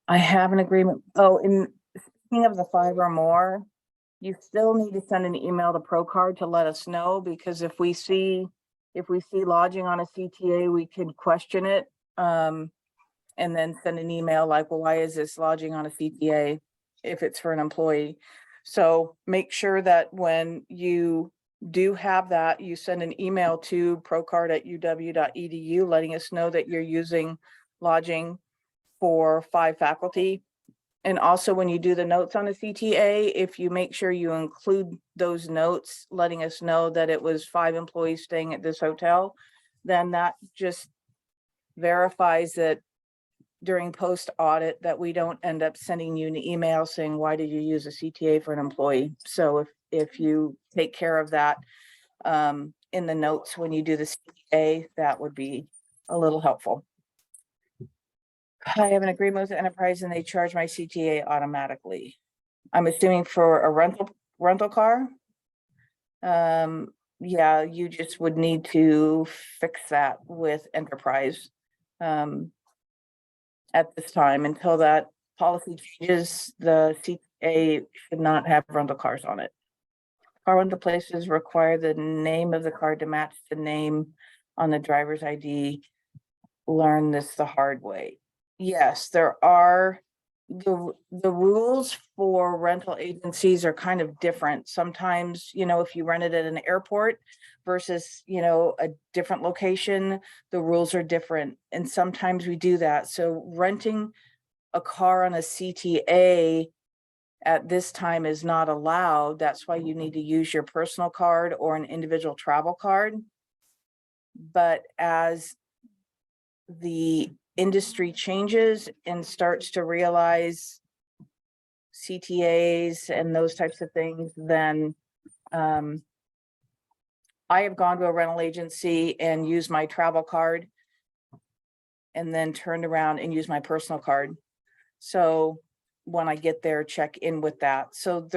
have an agreement. Oh, in speaking of the 5 or more, you still need to send an email to ProCard to let us know, because if we see lodging on a CTA, we can question it. And then send an email like, well, why is this lodging on a CTA if it's for an employee? So make sure that when you do have that, you send an email to procard@uw.edu letting us know that you're using lodging for 5 faculty. And also when you do the notes on a CTA, if you make sure you include those notes, letting us know that it was 5 employees staying at this hotel, then that just verifies that during post audit that we don't end up sending you an email saying, why did you use a CTA for an employee? So if you take care of that in the notes when you do the CTA, that would be a little helpful. I have an agreement with Enterprise and they charge my CTA automatically. I'm assuming for a rental car. Yeah, you just would need to fix that with Enterprise. At this time, until that policy changes, the CTA should not have rental cars on it. Car rental places require the name of the car to match the name on the driver's ID. Learn this the hard way. Yes, there are. The rules for rental agencies are kind of different. Sometimes, you know, if you rent it at an airport versus, you know, a different location, the rules are different. And sometimes we do that. So renting a car on a CTA at this time is not allowed. That's why you need to use your personal card or an individual travel card. But as the industry changes and starts to realize CTAs and those types of things, then I have gone to a rental agency and used my travel card and then turned around and used my personal card. So when I get there, check in with that. So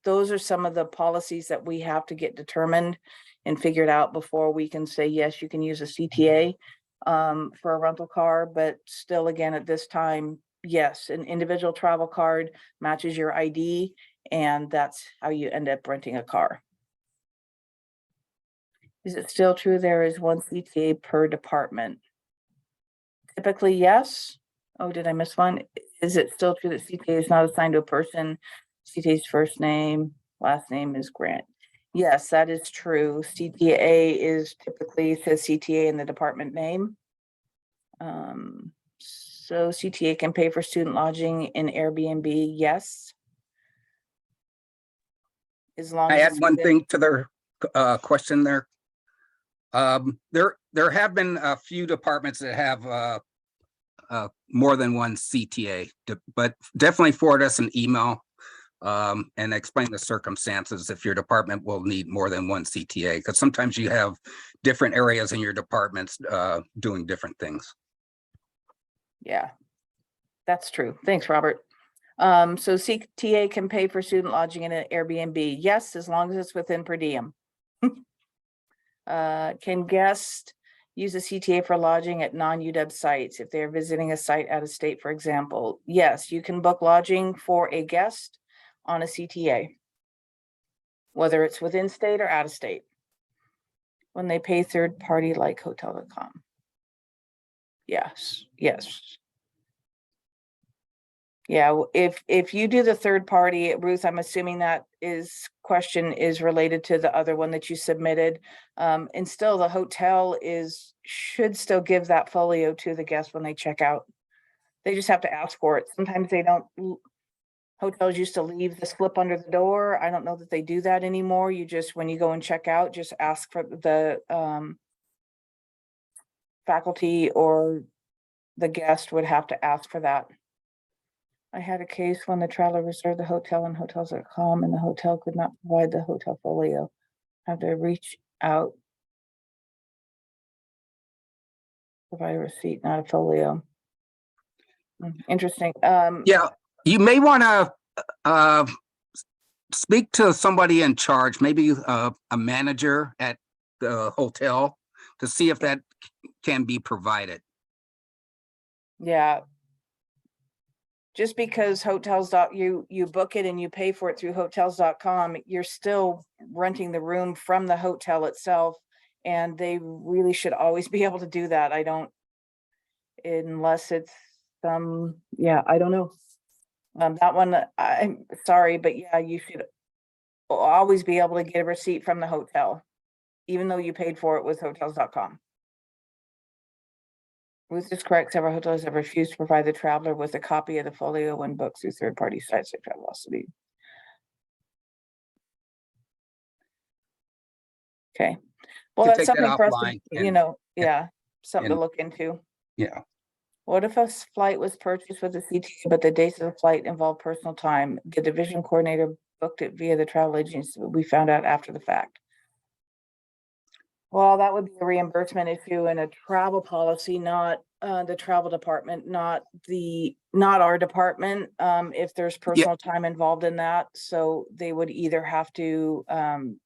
those are some of the policies that we have to get determined and figured out before we can say, yes, you can use a CTA for a rental car. But still, again, at this time, yes, an individual travel card matches your ID, and that's how you end up renting a car. Is it still true there is one CTA per department? Typically, yes. Oh, did I miss one? Is it still true that CTA is not assigned to a person? CTA's first name, last name is Grant. Yes, that is true. CTA is typically says CTA in the department name. So CTA can pay for student lodging in Airbnb, yes. As long I as add it's one within- thing to their question there. There have been a few departments that have more than one CTA, but definitely forward us an email and explain the circumstances if your department will need more than one CTA, because sometimes you have different areas in your departments doing different things. Yeah, that's true. Thanks, Robert. So CTA can pay for student lodging in an Airbnb. Yes, as long as it's within per diem. Can guests use a CTA for lodging at non-UW sites if they're visiting a site out of state, for example? Yes, you can book lodging for a guest on a CTA, whether it's within state or out of state, when they pay third party like hotel.com. Yes, yes. Yeah, if you do the third party, Ruth, I'm assuming that question is related to the other one that you submitted. And still the hotel should still give that folio to the guest when they check out. They just have to ask for it. Sometimes they don't. Hotels used to leave the slip under the door. I don't know that they do that anymore. You just, when you go and check out, just ask for the faculty or the guest would have to ask for that. I had a case when the traveler reserved the hotel on hotels.com and the hotel could not provide the hotel folio. Have to reach out. Provide a receipt, not a folio. Interesting. Yeah, you may want to speak to somebody in charge, maybe a manager at the hotel, to see if that can be provided. Yeah. Just because you book it and you pay for it through hotels.com, you're still renting the room from the hotel itself. And they really should always be able to do that. Unless it's I don't know. That one, I'm sorry, but yeah, you should always be able to get a receipt from the hotel, even though you paid for it with hotels.com. Ruth is correct. Several hotels have refused to provide the traveler with a copy of the folio when booked through third-party sites like Travelocity. Okay. Well, Can that's take that something for us, offline something to and- look into. Yeah. What if a flight was purchased with a CTA, but the dates of the flight involved personal time? The division coordinator booked it via the travel agency. We found out after the fact. Well, that would be a reimbursement issue and a travel policy, not the travel department, not our department. If there's personal time involved in that, so they would either have to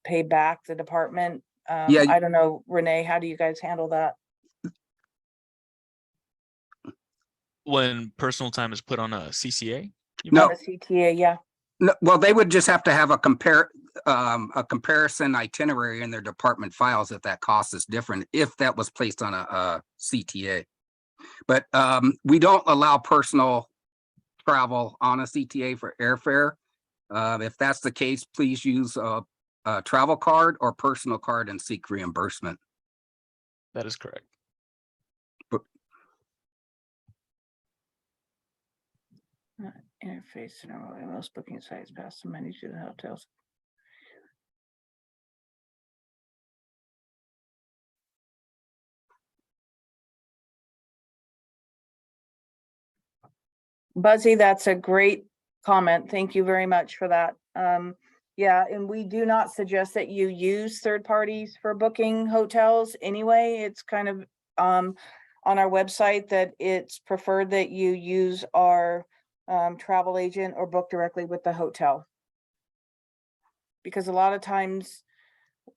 pay back the department. I don't know, Renee, how do you guys handle that? When personal time is put on a CCA? No. On a CTA, yeah. No, well, they would just have to have a comparison itinerary in their department files if that cost is different, if that was placed on a CTA. But we don't allow personal travel on a CTA for airfare. If that's the case, please use a travel card or personal card and seek reimbursement. That is correct. Interface, most booking sites pass the money to the hotels. Buzzy, that's a great comment. Thank you very much for that. Yeah, and we do not suggest that you use third parties for booking hotels anyway. It's kind of on our website that it's preferred that you use our travel agent or book directly with the hotel. Because a lot of times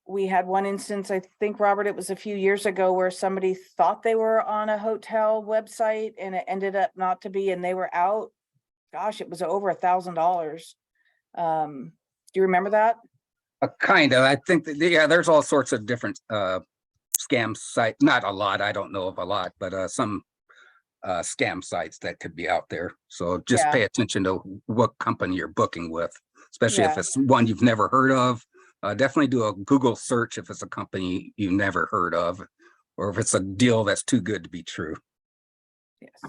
we had one instance, I think, Robert, it was a few years ago where somebody thought they were on a hotel website and it ended up not to be, and they were out. Gosh, it was over $1,000. Do you remember that? Kind of, I think that, yeah, there's all sorts of different scam site, not a lot, I don't know of a lot, but some scam sites that could be out there. So just Yeah. pay attention to what company you're booking with, especially if Yeah. it's one you've never heard of. Definitely do a Google search if it's a company you never heard of, or if it's a deal that's too good to be true. Yes.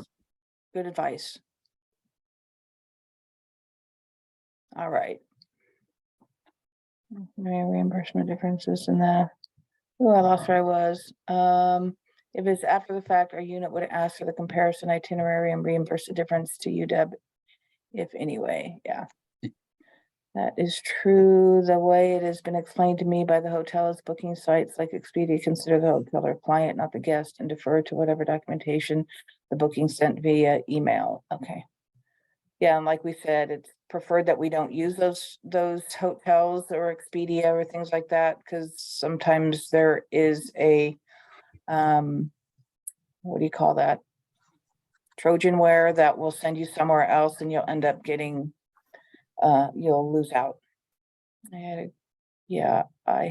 Good advice. All right. Reimbursement differences in the, oh, I lost where I was. If it's after the fact, our unit would ask for the comparison itinerary and reimburse the difference to UW, if anyway, yeah. That is true. The way it has been explained to me by the hotel is booking sites like Expedia consider the hotel or client, not the guest, and defer to whatever documentation the booking sent via email. Okay. Yeah, and like we said, it's preferred that we don't use those hotels or Expedia or things like that, because sometimes there is a what do you call that? Trojanware that will send you somewhere else and you'll end up getting you'll lose out. I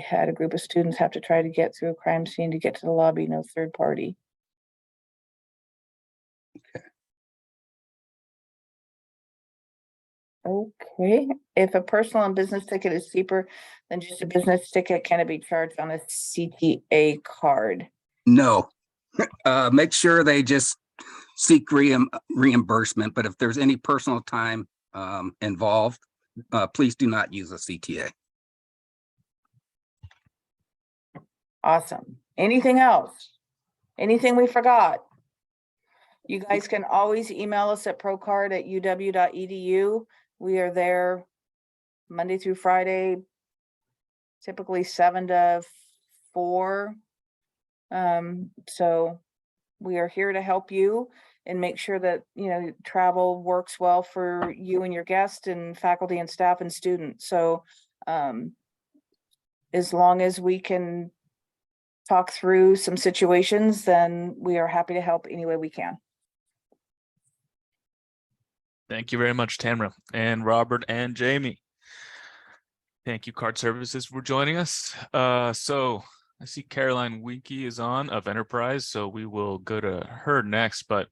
had a group of students have to try to get through a crime scene to get to the lobby, no third party. Okay, if a personal and business ticket is cheaper than just a business ticket, can it be charged on a CTA card? No, make sure they just seek reimbursement, but if there's any personal time involved, please do not use a CTA. Awesome. Anything else? Anything we forgot? You guys can always email us at procard@uw.edu. We are there Monday through Friday, typically 7 to 4. So we are here to help you and make sure that, travel works well for you and your guests and faculty and staff and students. So as long as we can talk through some situations, then we are happy to help any way we can. Thank you very much, Tamara and Robert and Jamie. Thank you, Card Services, for joining us. So I see Caroline Winky is on of Enterprise, so we will go to her next. But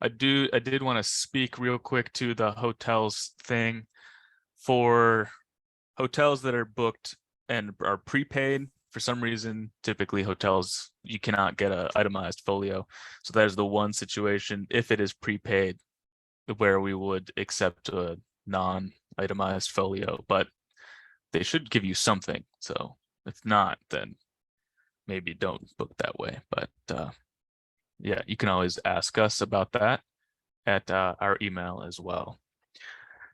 I did want to speak real quick to the hotels thing. For hotels that are booked and are prepaid, for some reason, typically hotels, you cannot get an itemized folio. So that is the one situation, if it is prepaid, where we would accept a non-itemized folio, but they should give you something. So if not, then maybe don't book that way. But yeah, you can always ask us about that at our email as well.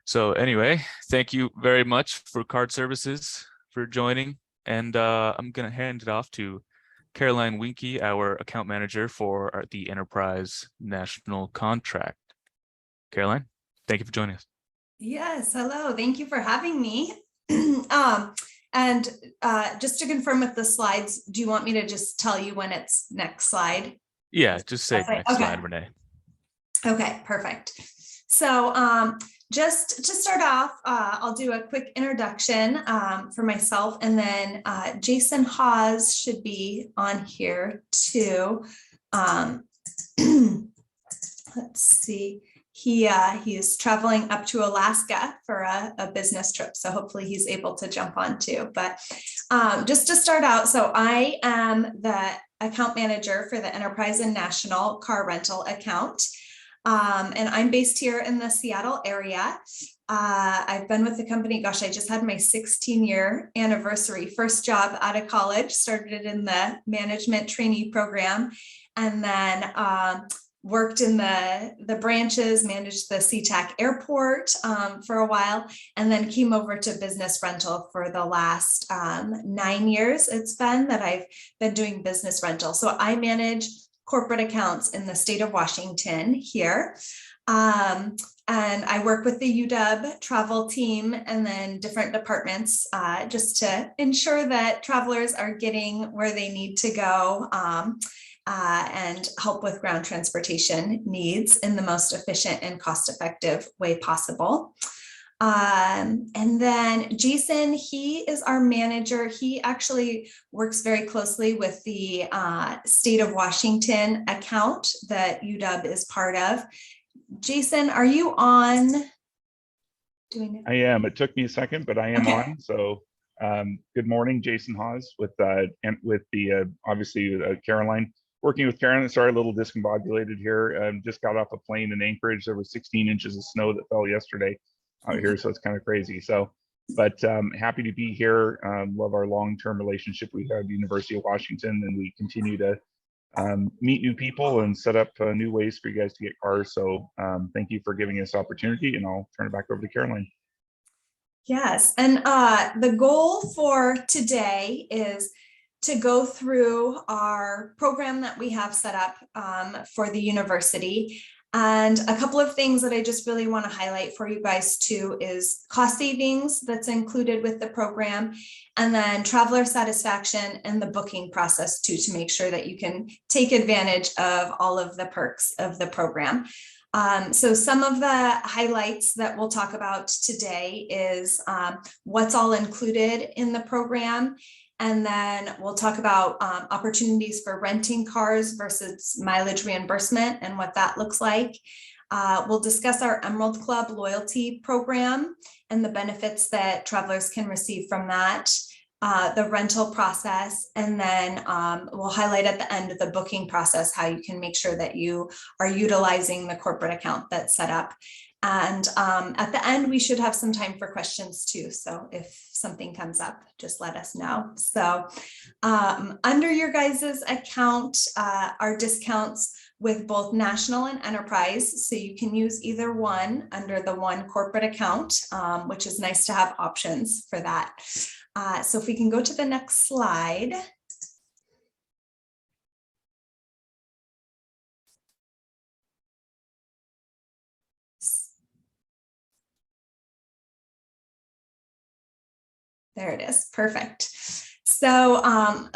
So anyway, thank you very much for Card Services for joining. And I'm going to hand it off to Caroline Winky, our account manager for the Enterprise National Contract. Caroline, thank you for joining us. Yes, hello. Thank you for having me. And just to confirm with the slides, do you want me to just tell you when it's next slide? Yeah, just say Okay. next slide, Renee. Okay, perfect. So just to start off, I'll do a quick introduction for myself, and then Jason Hawes should be on here too. Let's see. He is traveling up to Alaska for a business trip, so hopefully he's able to jump on too. But just to start out, so I am the account manager for the Enterprise and National car rental account. And I'm based here in the Seattle area. I've been with the company, gosh, I just had my 16-year anniversary. First job out of college, started in the management trainee program, and then worked in the branches, managed the SeaTac airport for a while, and then came over to business rental for the last 9 years. It's been that I've been doing business rental. So I manage corporate accounts in the state of Washington here. And I work with the UW travel team and then different departments just to ensure that travelers are getting where they need to go and help with ground transportation needs in the most efficient and cost-effective way possible. And then Jason, he is our manager. He actually works very closely with the state of Washington account that UW is part of. Jason, are you on? Doing it? I am. It took me a second, but I am Okay. on. So good morning, Jason Hawes with the obviously Caroline. Working with Caroline. Sorry, a little discombobulated here. Just got off a plane in Anchorage. There was 16 inches of snow that fell yesterday out here, so it's kind of crazy. So, but happy to be here. Love our long-term relationship we have at the University of Washington, and we continue to meet new people and set up new ways for you guys to get cars. So thank you for giving us opportunity, and I'll turn it back over to Caroline. Yes, and the goal for today is to go through our program that we have set up for the university. And a couple of things that I just really want to highlight for you guys too is cost savings that's included with the program, and then traveler satisfaction and the booking process too, to make sure that you can take advantage of all of the perks of the program. So some of the highlights that we'll talk about today is what's all included in the program. And then we'll talk about opportunities for renting cars versus mileage reimbursement and what that looks like. We'll discuss our Emerald Club loyalty program and the benefits that travelers can receive from that, the rental process, and then we'll highlight at the end of the booking process how you can make sure that you are utilizing the corporate account that's set up. And at the end, we should have some time for questions too. So if something comes up, just let us know. So under your guys's account are discounts with both national and enterprise. So you can use either one under the one corporate account, which is nice to have options for that. So if we can go to the next slide. There it is. Perfect. So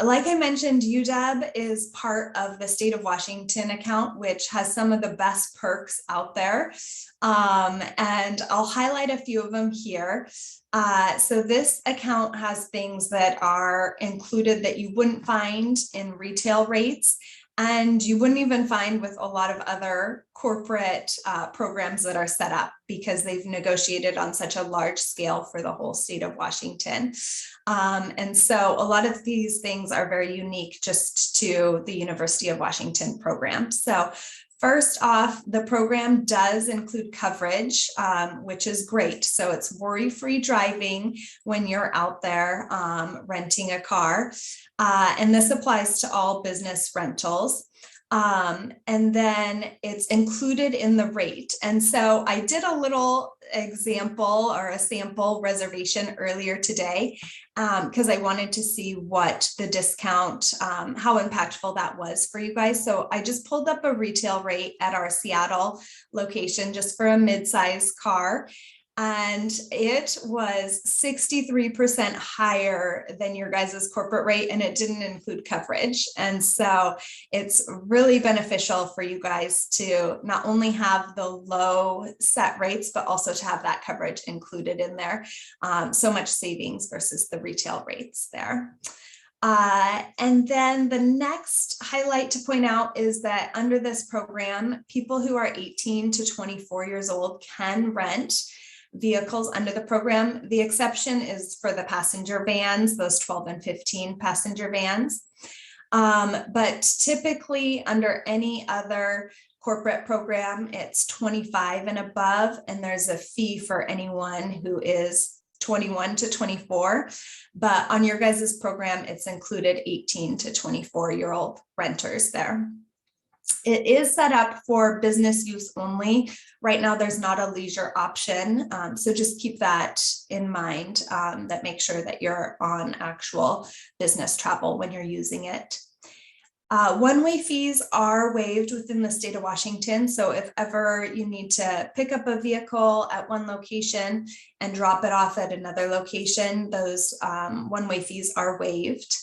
like I mentioned, UW is part of the state of Washington account, which has some of the best perks out there. And I'll highlight a few of them here. So this account has things that are included that you wouldn't find in retail rates, and you wouldn't even find with a lot of other corporate programs that are set up because they've negotiated on such a large scale for the whole state of Washington. And so a lot of these things are very unique just to the University of Washington program. So first off, the program does include coverage, which is great. So it's worry-free driving when you're out there renting a car. And this applies to all business rentals. And then it's included in the rate. And so I did a little example or a sample reservation earlier today because I wanted to see what the discount, how impactful that was for you guys. So I just pulled up a retail rate at our Seattle location just for a mid-size car. And it was 63% higher than your guys's corporate rate, and it didn't include coverage. And so it's really beneficial for you guys to not only have the low set rates, but also to have that coverage included in there. So much savings versus the retail rates there. And then the next highlight to point out is that under this program, people who are 18 to 24 years old can rent vehicles under the program. The exception is for the passenger vans, those 12 and 15 passenger vans. But typically under any other corporate program, it's 25 and above, and there's a fee for anyone who is 21 to 24. But on your guys' program, it's included 18 to 24-year-old renters there. It is set up for business use only. Right now, there's not a leisure option. So just keep that in mind, that make sure that you're on actual business travel when you're using it. One-way fees are waived within the state of Washington. So if ever you need to pick up a vehicle at one location and drop it off at another location, those one-way fees are waived.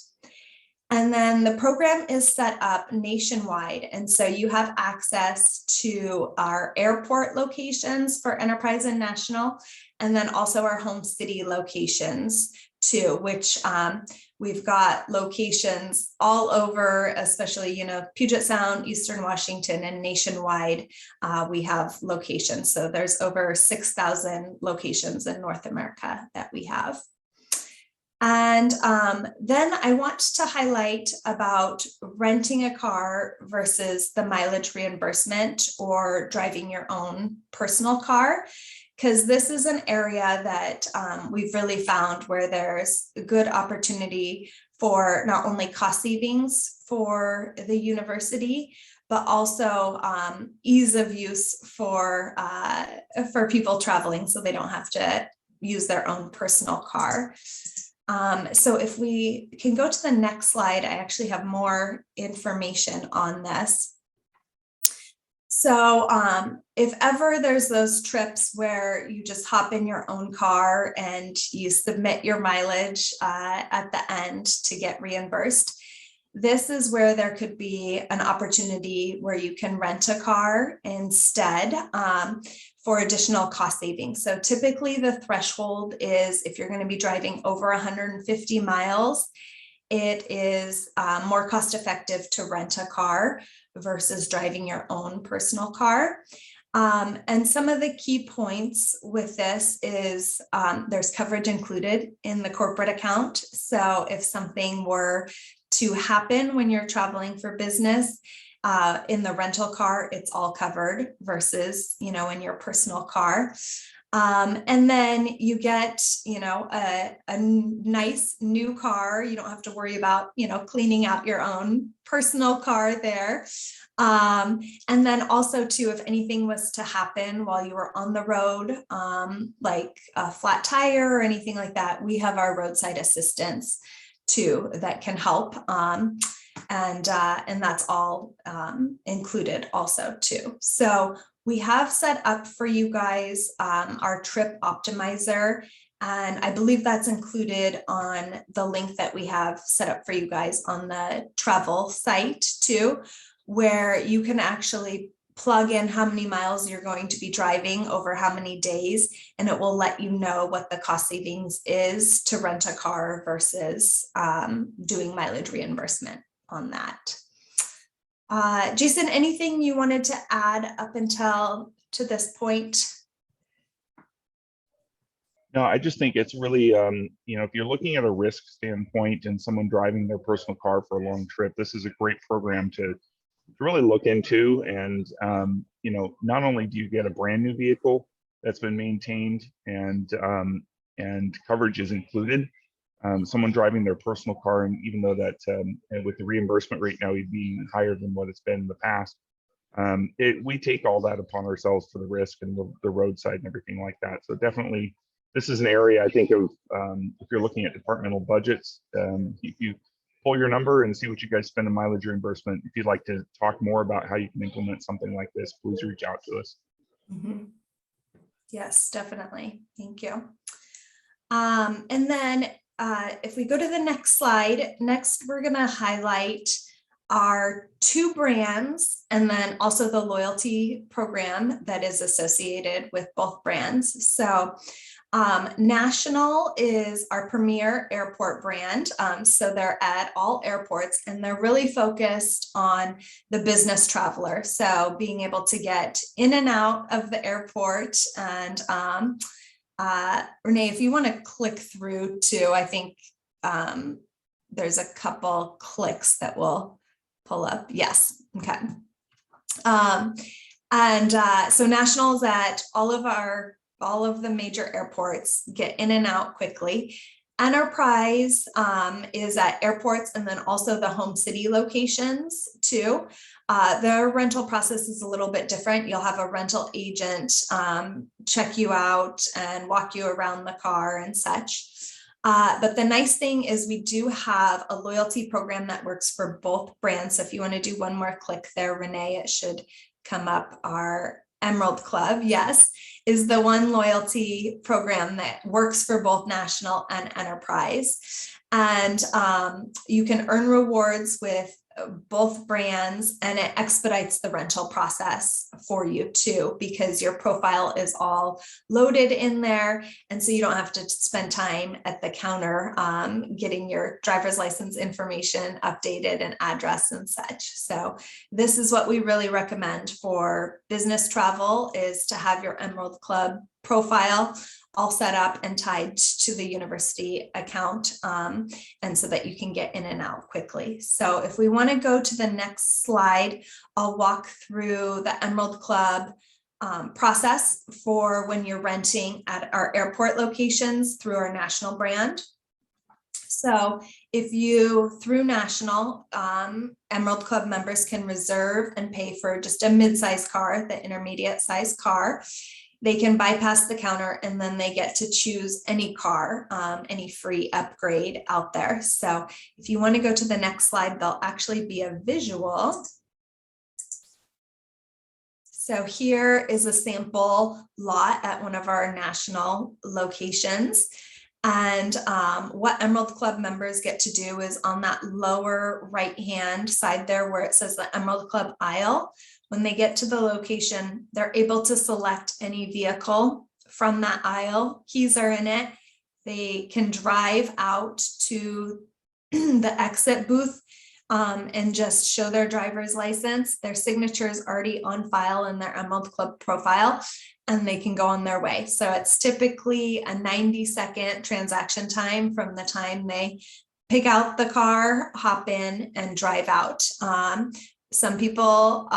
And then the program is set up nationwide. And so you have access to our airport locations for Enterprise and National, and then also our home city locations too, which we've got locations all over, especially, you know, Puget Sound, Eastern Washington, and nationwide. We have locations. So there's over 6,000 locations in North America that we have. And then I want to highlight about renting a car versus the mileage reimbursement or driving your own personal car, because this is an area that we've really found where there's a good opportunity for not only cost savings for the university, but also ease of use for people traveling, so they don't have to use their own personal car. So if we can go to the next slide, I actually have more information on this. So if ever there's those trips where you just hop in your own car and you submit your mileage at the end to get reimbursed, this is where there could be an opportunity where you can rent a car instead for additional cost savings. So typically the threshold is if you're going to be driving over 150 miles, it is more cost effective to rent a car versus driving your own personal car. And some of the key points with this is there's coverage included in the corporate account. So if something were to happen when you're traveling for business, in the rental car, it's all covered versus, you know, in your personal car. And then you get, you know, a nice new car. You don't have to worry about, you know, cleaning out your own personal car there. And then also too, if anything was to happen while you were on the road, like a flat tire or anything like that, we have our roadside assistance too that can help. And that's all included also too. So we have set up for you guys our trip optimizer, and I believe that's included on the link that we have set up for you guys on the travel site too, where you can actually plug in how many miles you're going to be driving over how many days, and it will let you know what the cost savings is to rent a car versus doing mileage reimbursement on that. Jason, anything you wanted to add up until to this point? No, I just think it's really, you know, if you're looking at a risk standpoint and someone driving their personal car for a long trip, this is a great program to really look into. And, you know, not only do you get a brand new vehicle that's been maintained and coverage is included, someone driving their personal car, and even though that with the reimbursement rate now being higher than what it's been in the past, we take all that upon ourselves for the risk and the roadside and everything like that. So definitely, this is an area I think of, if you're looking at departmental budgets, if you pull your number and see what you guys spend in mileage reimbursement. If you'd like to talk more about how you can implement something like this, please reach out to us. Mm-hmm. Yes, definitely. Thank you. And then if we go to the next slide, next we're going to highlight our 2 brands and then also the loyalty program that is associated with both brands. So National is our premier airport brand. So they're at all airports and they're really focused on the business traveler. So being able to get in and out of the airport. And Renee, if you want to click through to, I think there's a couple clicks that will pull up. Yes. Okay. So National is at all of the major airports, get in and out quickly. Enterprise is at airports and then also the home city locations too. Their rental process is a little bit different. You'll have a rental agent check you out and walk you around the car and such. But the nice thing is we do have a loyalty program that works for both brands. So if you want to do one more click there, Renee, it should come up. Our Emerald Club, yes, is the one loyalty program that works for both national and enterprise. And you can earn rewards with both brands, and it expedites the rental process for you too, because your profile is all loaded in there. And so you don't have to spend time at the counter getting your driver's license information updated and address and such. So this is what we really recommend for business travel, is to have your Emerald Club profile all set up and tied to the university account, and so that you can get in and out quickly. So if we want to go to the next slide, I'll walk through the Emerald Club process for when you're renting at our airport locations through our national brand. So if you, through national, Emerald Club members can reserve and pay for just a mid-sized car, the intermediate size car. They can bypass the counter, and then they get to choose any car, any free upgrade out there. So if you want to go to the next slide, there'll actually be a visual. So here is a sample lot at one of our national locations. And what Emerald Club members get to do is on that lower right-hand side there where it says the Emerald Club aisle, when they get to the location, they're able to select any vehicle from that aisle. Keys are in it. They can drive out to the exit booth and just show their driver's license. Their signature is already on file in their Emerald Club profile, and they can go on their way. So it's typically a 90-second transaction time from the time they pick out the car, hop in, and drive out. Some people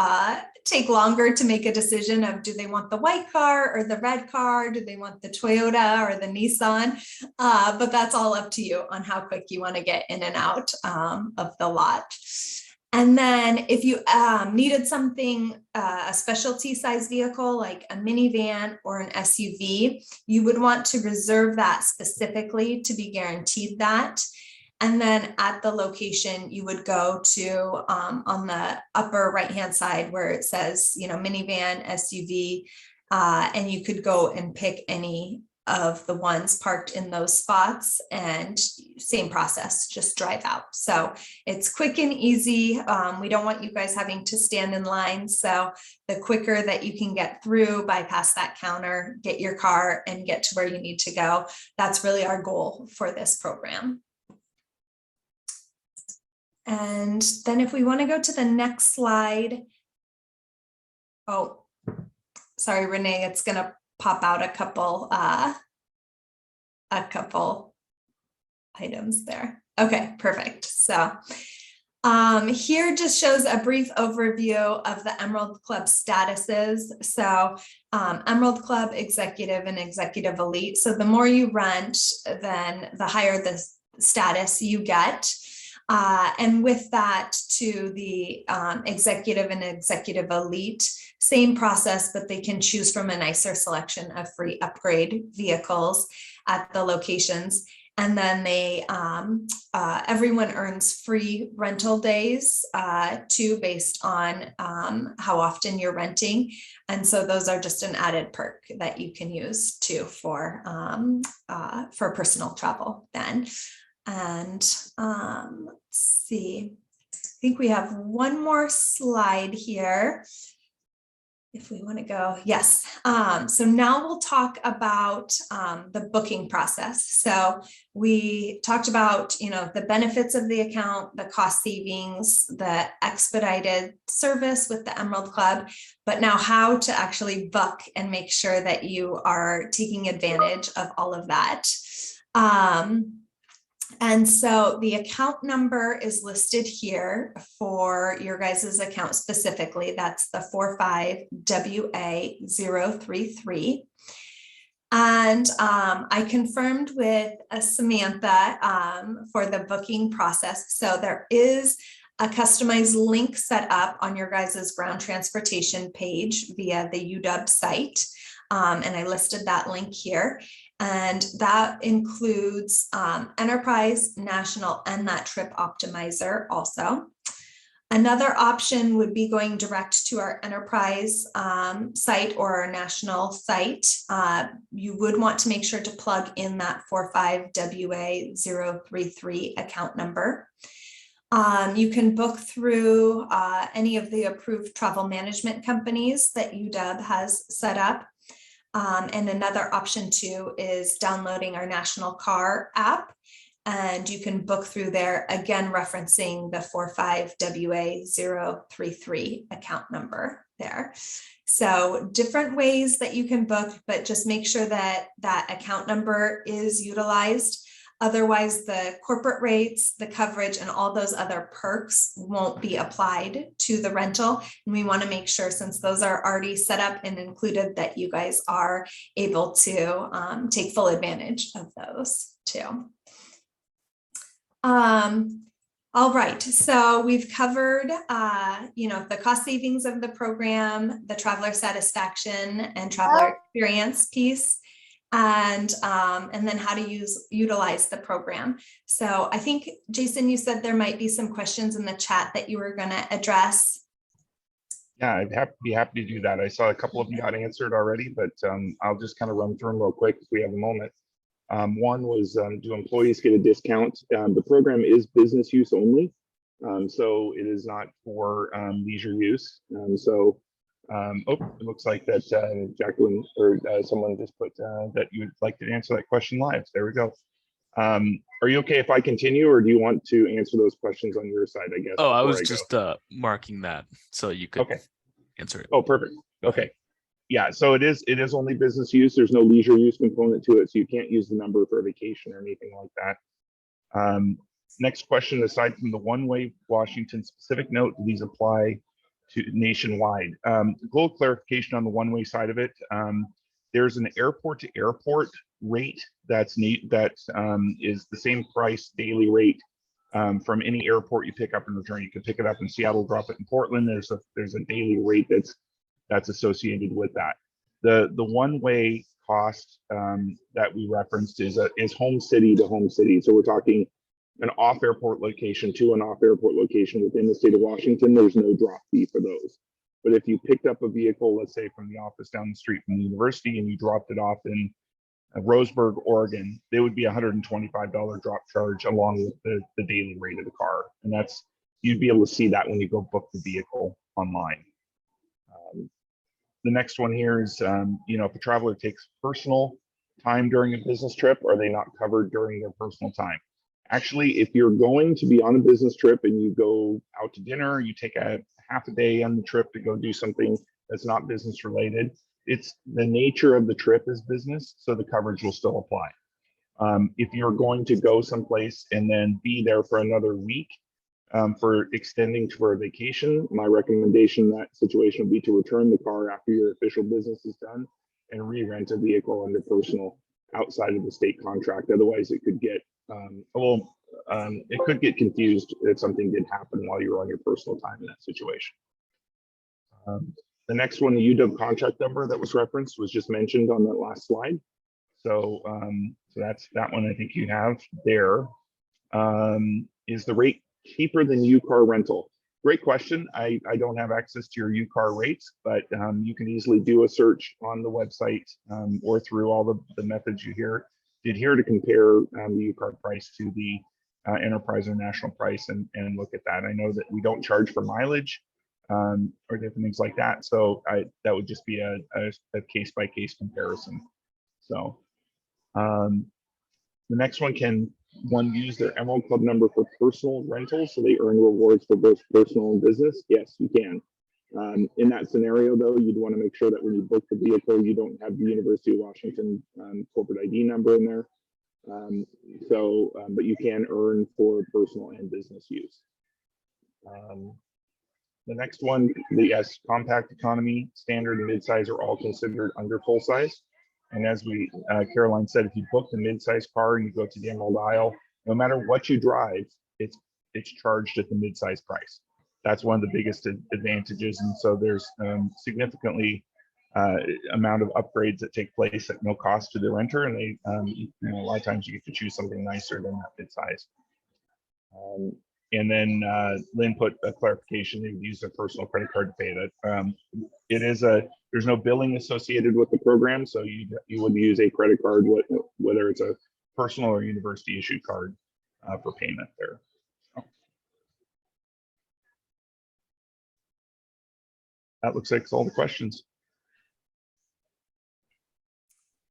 take longer to make a decision of, do they want the white car or the red car? Do they want the Toyota or the Nissan? But that's all up to you on how quick you want to get in and out of the lot. And then if you needed something, a specialty size vehicle like a minivan or an SUV, you would want to reserve that specifically to be guaranteed that. And then at the location, you would go to on the upper right-hand side where it says, you know, minivan, SUV, and you could go and pick any of the ones parked in those spots, and same process, just drive out. So it's quick and easy. We don't want you guys having to stand in line. So the quicker that you can get through, bypass that counter, get your car and get to where you need to go, that's really our goal for this program. And then if we want to go to the next slide. Oh, sorry, Renee, it's going to pop out a couple items there. Okay, perfect. So here just shows a brief overview of the Emerald Club statuses. So Emerald Club Executive and Executive Elite. So the more you rent, then the higher the status you get. And with that, to the executive and executive elite, same process, but they can choose from a nicer selection of free upgrade vehicles at the locations. And then they, everyone earns free rental days too, based on how often you're renting. And so those are just an added perk that you can use too for personal travel then. And let's see, I think we have one more slide here. If we want to go, yes. So now we'll talk about the booking process. So we talked about, you know, the benefits of the account, the cost savings, the expedited service with the Emerald Club, but now how to actually book and make sure that you are taking advantage of all of that. And so the account number is listed here for your guys' account specifically. That's the 45WA033. And I confirmed with Samantha for the booking process. So there is a customized link set up on your guys' ground transportation page via the UW site. And I listed that link here. And that includes Enterprise, National, and that Trip Optimizer also. Another option would be going direct to our Enterprise site or our National site. You would want to make sure to plug in that 45WA033 account number. You can book through any of the approved travel management companies that UW has set up. And another option too is downloading our National Car app, and you can book through there, again referencing the 45WA033 account number there. So different ways that you can book, but just make sure that that account number is utilized. Otherwise, the corporate rates, the coverage, and all those other perks won't be applied to the rental. And we want to make sure, since those are already set up and included, that you guys are able to take full advantage of those too. All right, so we've covered, the cost savings of the program, the traveler satisfaction and traveler experience piece, and then how to utilize the program. So I think, Jason, you said there might be some questions in the chat that you were going to address. Yeah, I'd be happy to do that. I saw a couple of them got answered already, but I'll just kind of run through them real quick if we have a moment. One was, do employees get a discount? The program is business use only, so it is not for leisure use. It looks like that Jacqueline or someone just put that you would like to answer that question live. There we go. Are you okay if I continue, or do you want to answer those questions on your side, I guess? Oh, I was just marking that so you could answer it. Oh, perfect. Okay. Yeah, so it is only business use. There's no leisure use component to it, so you can't use the number for a vacation or anything like that. Next question, aside from the one-way Washington specific note, do these apply to nationwide? A little clarification on the one-way side of it. There's an airport to airport rate that is the same price daily rate from any airport you pick up and return. You can pick it up in Seattle, drop it in Portland. There's a daily rate that's associated with that. The one-way cost that we referenced is home city to home city. So we're talking an off-airport location to an off-airport location within the state of Washington. There's no drop fee for those. But if you picked up a vehicle, let's say from the office down the street from the university, and you dropped it off in Roseburg, Oregon, there would be $125 drop charge along with the daily rate of the car. And you'd be able to see that when you go book the vehicle online. The next one here is, if a traveler takes personal time during a business trip, are they not covered during their personal time? Actually, if you're going to be on a business trip and you go out to dinner, you take a half a day on the trip to go do something that's not business related, it's the nature of the trip is business, so the coverage will still apply. If you're going to go someplace and then be there for another week, for extending for a vacation, my recommendation in that situation would be to return the car after your official business is done and re-rent a vehicle under personal outside of the state contract. Otherwise, it could get confused if something did happen while you were on your personal time in that situation. The next one, the UW contract number that was referenced, was just mentioned on that last slide. So that's that one I think you have there. Is the rate cheaper than U-Car rental? Great question. I don't have access to your U-Car rates, but you can easily do a search on the website or through all the methods you did here to compare the U-Car price to the Enterprise or National price and look at that. I know that we don't charge for mileage or different things like that. So that would just be a case-by-case comparison. So the next one, can one use their Emerald Club number for personal rentals so they earn rewards for both personal and business? Yes, you can. In that scenario, though, you'd want to make sure that when you book the vehicle, you don't have the University of Washington corporate ID number in there. But you can earn for personal and business use. The next one, yes, compact economy, standard, and midsize are all considered under full size. And as Caroline said, if you book the midsize car and you go to the Emerald Isle, no matter what you drive, it's charged at the midsize price. That's one of the biggest advantages. And so there's significantly amount of upgrades that take place at no cost to the renter, and they, a lot of times you get to choose something nicer than that bid size. And then Lynn put a clarification, they would use their personal credit card to pay that. There's no billing associated with the program, so you would use a credit card, whether it's a personal or university issued card for payment there. That looks like all the questions.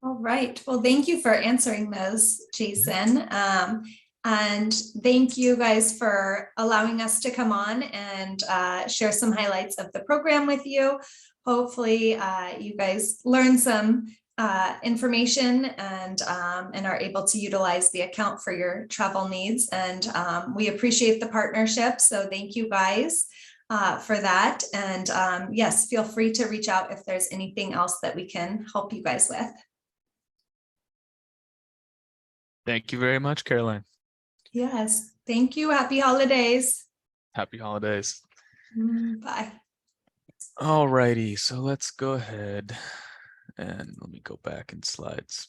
All right. Well, thank you for answering those, Jason. And thank you guys for allowing us to come on and share some highlights of the program with you. Hopefully you guys learn some information and are able to utilize the account for your travel needs. And we appreciate the partnership. So thank you guys for that. And yes, feel free to reach out if there's anything else that we can help you guys with. Thank you very much, Caroline. Yes, thank you. Happy holidays. Happy holidays. Bye. All righty, so let's go ahead and let me go back in slides.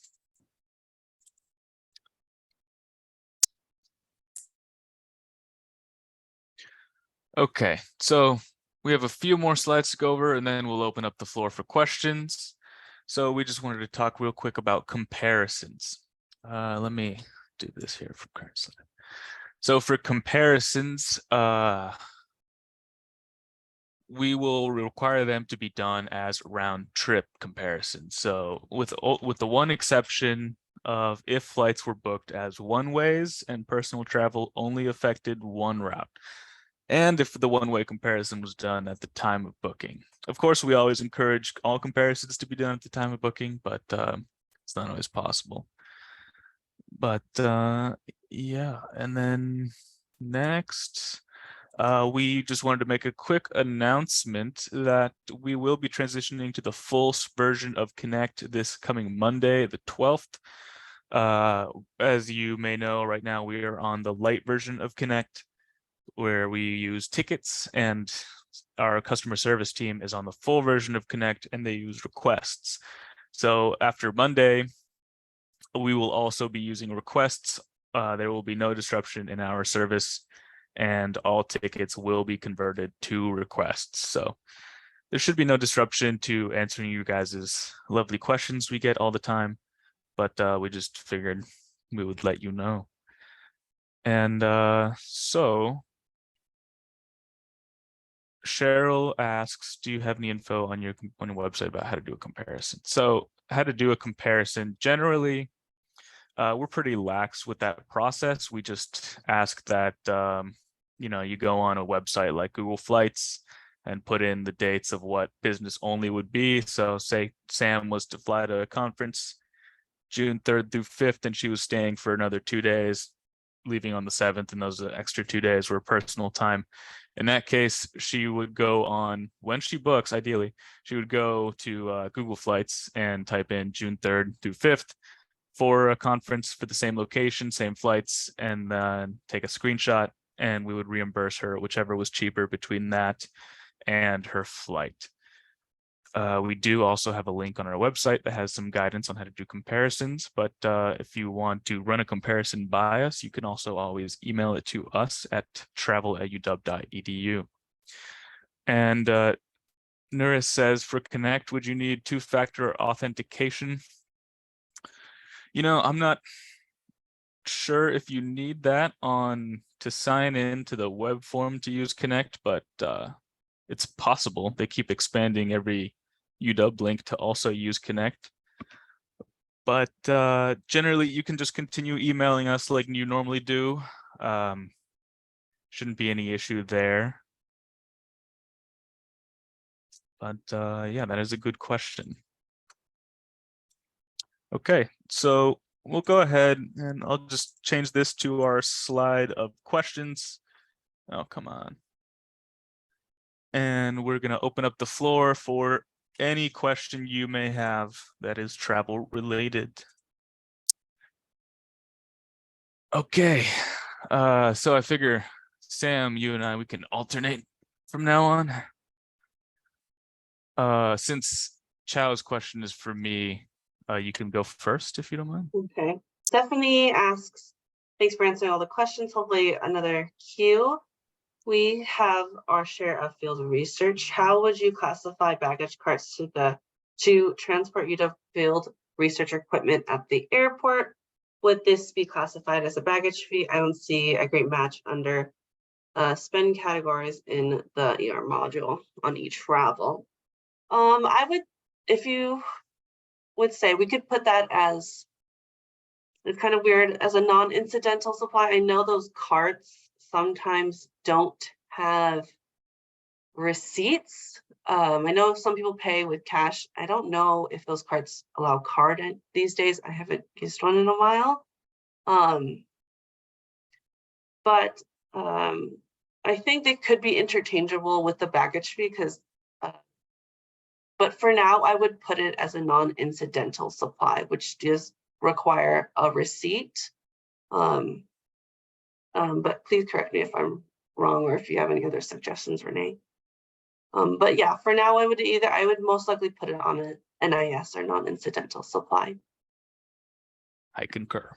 Okay, so we have a few more slides to go over and then we'll open up the floor for questions. So we just wanted to talk real quick about comparisons. Let me do this here for current slide. So for comparisons, we will require them to be done as round trip comparisons. So with the one exception of if flights were booked as one-ways and personal travel only affected one route, and if the one-way comparison was done at the time of booking. Of course, we always encourage all comparisons to be done at the time of booking, but it's not always possible. But yeah, and then next, we just wanted to make a quick announcement that we will be transitioning to the full version of Connect this coming Monday, the 12th. As you may know, right now we are on the light version of Connect, where we use tickets, and our customer service team is on the full version of Connect and they use requests. So after Monday, we will also be using requests. There will be no disruption in our service and all tickets will be converted to requests. So there should be no disruption to answering you guys' lovely questions we get all the time, but we just figured we would let you know. And so Cheryl asks, do you have any info on your website about how to do a comparison? So how to do a comparison, generally, we're pretty lax with that process. We just ask that, you go on a website like Google Flights and put in the dates of what business only would be. So say Sam was to fly to a conference June 3rd through 5th, and she was staying for another 2 days, leaving on the 7th, and those extra 2 days were personal time. In that case, she would go on, when she books, ideally, she would go to Google Flights and type in June 3rd through 5th for a conference for the same location, same flights, and then take a screenshot, and we would reimburse her whichever was cheaper between that and her flight. We do also have a link on our website that has some guidance on how to do comparisons, but if you want to run a comparison by us, you can also always email it to us at travel@uw.edu. And Nuris says, for Connect, would you need two-factor authentication? I'm not sure if you need that to sign in to the web form to use Connect, but it's possible. They keep expanding every UW link to also use Connect. But generally, you can just continue emailing us like you normally do. Shouldn't be any issue there. But yeah, that is a good question. Okay, so we'll go ahead and I'll just change this to our slide of questions. Oh, come on. And we're going to open up the floor for any question you may have that is travel related. Okay, so I figure, Sam, you and I, we can alternate from now on. Since Chow's question is for me. You can go first if you don't mind. Okay. Stephanie asks, thanks for answering all the questions. Hopefully another Q. We have our share of field research. How would you classify baggage carts to transport you to field research equipment at the airport? Would this be classified as a baggage fee? I don't see a great match under spend categories in the ER module on e-travel. I would, if you would say, we could put that as, it's kind of weird, as a non-incidental supply. I know those carts sometimes don't have receipts. I know some people pay with cash. I don't know if those carts allow card these days. I haven't used one in a while. But I think they could be interchangeable with the baggage fee because, but for now, I would put it as a non-incidental supply, which does require a receipt. But please correct me if I'm wrong or if you have any other suggestions, Renee. But yeah, for now, I would most likely put it on an NIS or non-incidental supply. I concur.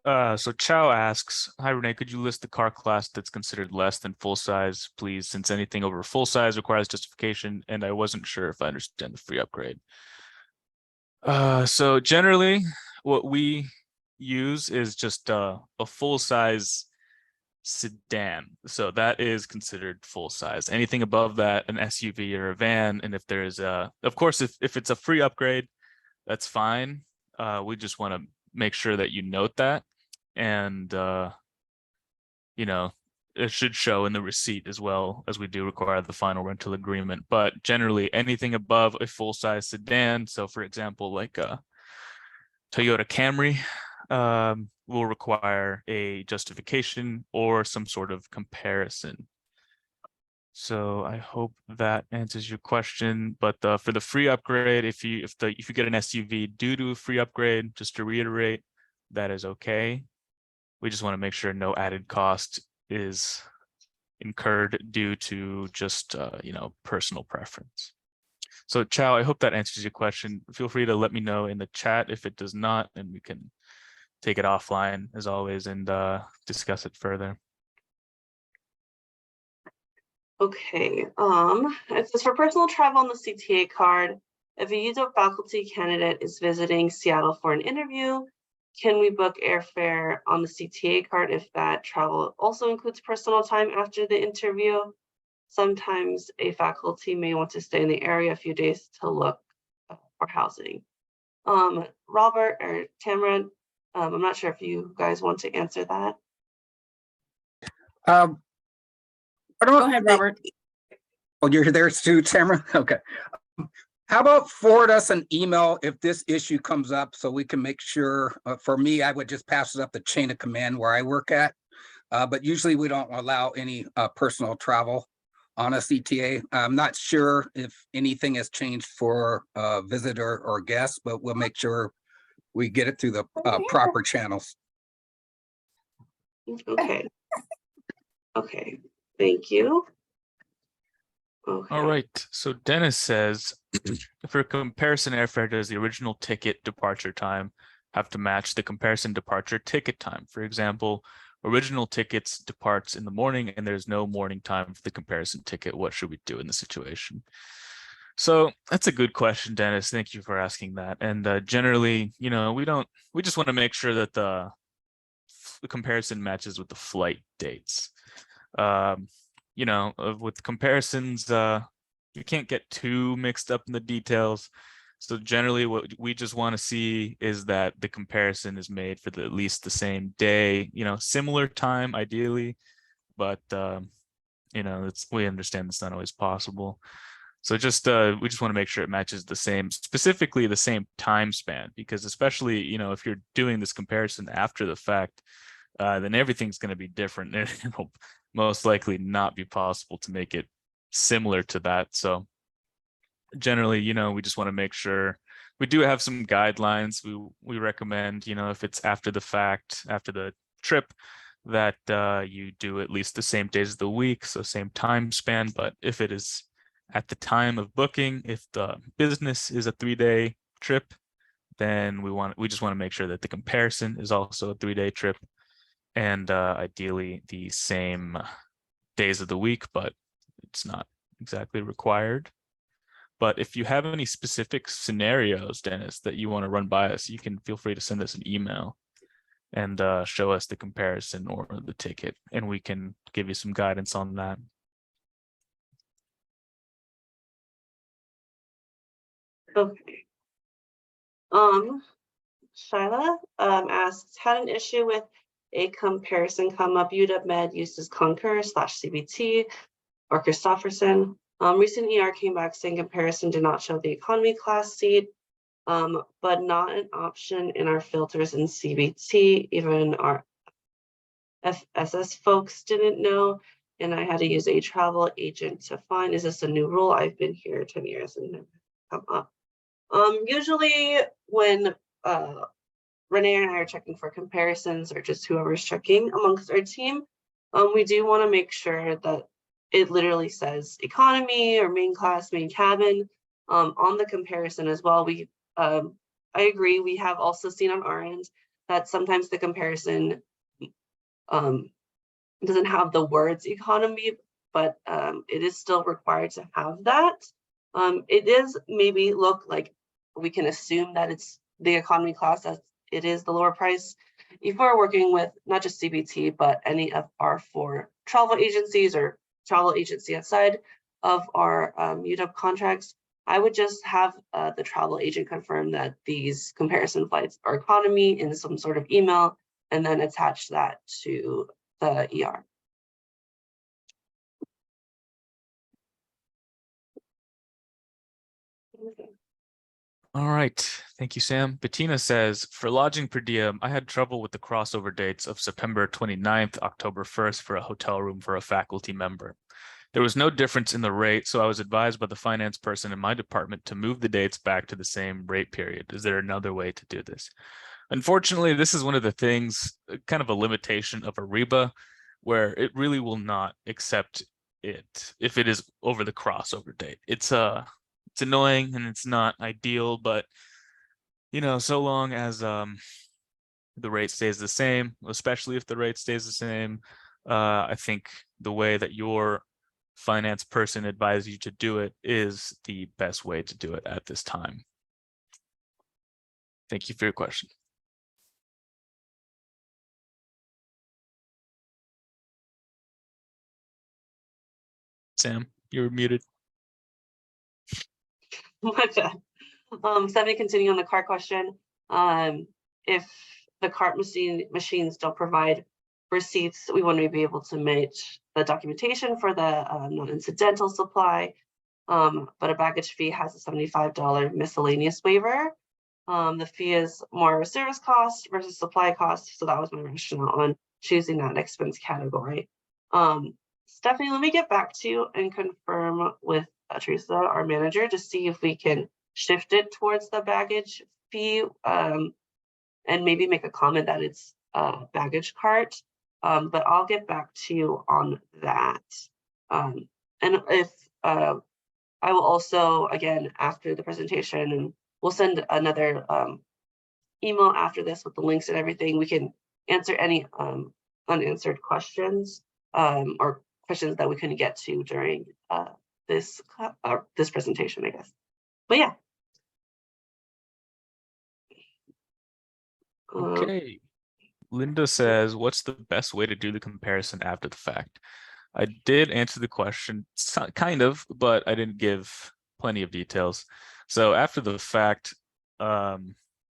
So Chow asks, hi Renee, could you list the car class that's considered less than full size, please, since anything over full size requires justification, and I wasn't sure if I understand the free upgrade. So generally, what we use is just a full size sedan. So that is considered full size. Anything above that, an SUV or a van, and if there is of course, if it's a free upgrade, that's fine. We just want to make sure that you note that, and you know, it should show in the receipt as well, as we do require the final rental agreement. But generally, anything above a full-size sedan, so for example, like a Toyota Camry, will require a justification or some sort of comparison. So I hope that answers your question. But for the free upgrade, if you get an SUV due to a free upgrade, just to reiterate, that is okay. We just want to make sure no added cost is incurred due to just you know, personal preference. So Chow, I hope that answers your question. Feel free to let me know in the chat if it does not, and we can take it offline as always and discuss it further. Okay, it says for personal travel on the CTA card, if a user faculty candidate is visiting Seattle for an interview, can we book airfare on the CTA card if that travel also includes personal time after the interview? Sometimes a faculty may want to stay in the area a few days to look for housing. Robert or Tamara, I'm not sure if you guys want to answer that. Go ahead, Robert. Oh, you're there too, Tamara? Okay. How about forward us an email if this issue comes up so we can make sure, for me, I would just pass it up the chain of command where I work at. But usually we don't allow any personal travel on a CTA. I'm not sure if anything has changed for visitor or guests, but we'll make sure we get it through the proper channels. Okay. Okay, thank you. Okay. All right. So Dennis says, for comparison airfare, does the original ticket departure time have to match the comparison departure ticket time? For example, original tickets departs in the morning and there's no morning time for the comparison ticket. What should we do in the situation? So that's a good question, Dennis. Thank you for asking that. And generally, you know, we just want to make sure that the comparison matches with the flight dates. You know, with comparisons, you can't get too mixed up in the details. So generally what we just want to see is that the comparison is made for at least the same day, you know, similar time ideally, but you know, we understand it's not always possible. So just we just want to make sure it matches the same, specifically the same time span, because especially, you know, if you're doing this comparison after the fact, then everything's going to be different. It'll most likely not be possible to make it similar to that. So generally, you know, we just want to make sure we do have some guidelines. We recommend, you know, if it's after the fact, after the trip, that you do at least the same days of the week, so same time span. But if it is at the time of booking, if the business is a 3-day trip, then we just want to make sure that the comparison is also a 3-day trip, and ideally the same days of the week, but it's not exactly required. But if you have any specific scenarios, Dennis, that you want to run by us, you can feel free to send us an email and show us the comparison or the ticket, and we can give you some guidance on that. Okay. Shyla asks, had an issue with a comparison come up. UW Med uses Concur/CBT or Christofferson. Recent ER came back saying comparison did not show the economy class seat, but not an option in our filters in CBT. Even our FSS folks didn't know, and I had to use a travel agent to find. Is this a new rule? I've been here 10 years and never come up. Usually when Renee and I are checking for comparisons, or just whoever's checking amongst our team, we do want to make sure that it literally says economy or main class, main cabin on the comparison as well. I agree. We have also seen on our end that sometimes the comparison doesn't have the words economy, but it is still required to have that. It is maybe look like we can assume that it's the economy class, as it is the lower price. If we're working with not just CBT, but any of our 4 travel agencies or travel agency outside of our UW contracts, I would just have the travel agent confirm that these comparison flights are economy in some sort of email, and then attach that to the ER. Okay. All right, thank you, Sam. Bettina says, for lodging per diem, I had trouble with the crossover dates of September 29th, October 1st for a hotel room for a faculty member. There was no difference in the rate, so I was advised by the finance person in my department to move the dates back to the same rate period. Is there another way to do this? Unfortunately, this is one of the things, kind of a limitation of Ariba, where it really will not accept it if it is over the crossover date. It's annoying and it's not ideal, but so long as the rate stays the same, especially if the rate stays the same, I think the way that your finance person advised you to do it is the best way to do it at this time. Thank you for your question. Sam, you're muted. My bad. Stephanie, continuing on the cart question. If the cart machines don't provide receipts, we want to be able to match the documentation for the non-incidental supply. But a baggage fee has a $75 miscellaneous waiver. The fee is more service cost versus supply cost. So that was my rationale on choosing that expense category. Stephanie, let me get back to you and confirm with Teresa, our manager, to see if we can shift it towards the baggage fee, and maybe make a comment that it's a baggage cart. But I'll get back to you on that. And if I will also, again, after the presentation, and we'll send another email after this with the links and everything, we can answer any unanswered questions or questions that we couldn't get to during this presentation, I guess. But yeah. Okay. Linda says, what's the best way to do the comparison after the fact? I did answer the question, kind of, but I didn't give plenty of details. So after the fact,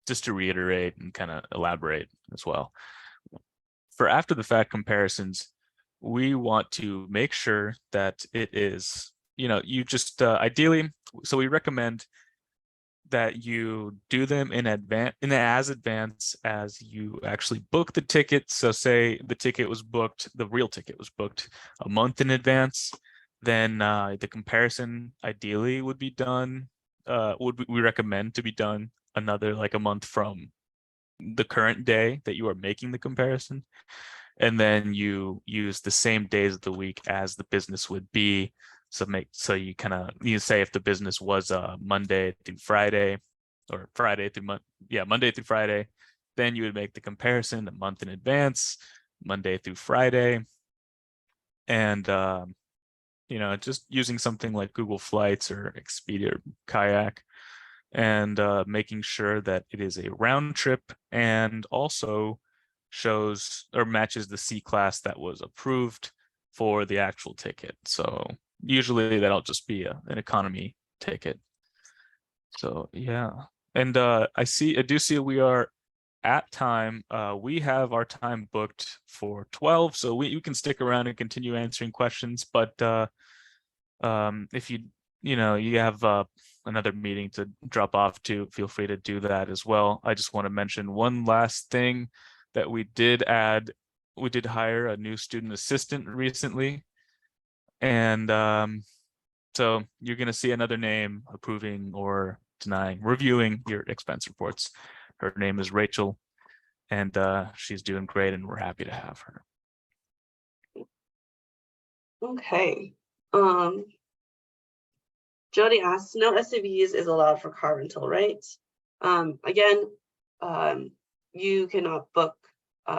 just to reiterate and kind of elaborate as well. For after the fact comparisons, we want to make sure that it is, you just ideally, so we recommend that you do them in as advance as you actually book the ticket. So say the ticket was booked, the real ticket was booked a month in advance, then the comparison ideally would be done, we recommend to be done another like a month from the current day that you are making the comparison. And then you use the same days of the week as the business would be So you kind of, you say if the business was Monday through Friday, or Monday through Friday, then you would make the comparison a month in advance, Monday through Friday. And just using something like Google Flights or Expedia or Kayak, and making sure that it is a round trip and also shows or matches the C class that was approved for the actual ticket. So usually that'll just be an economy ticket. So yeah, and I do see we are at time. We have our time booked for 12, so we can stick around and continue answering questions. But if you have another meeting to drop off to, feel free to do that as well. I just want to mention one last thing that we did add. We did hire a new student assistant recently, and so you're going to see another name approving or denying, reviewing your expense reports. Her name is Rachel, and she's doing great, and we're happy to have her. Okay. Jody asks, no SUVs is allowed for car rental, right? Again, you cannot book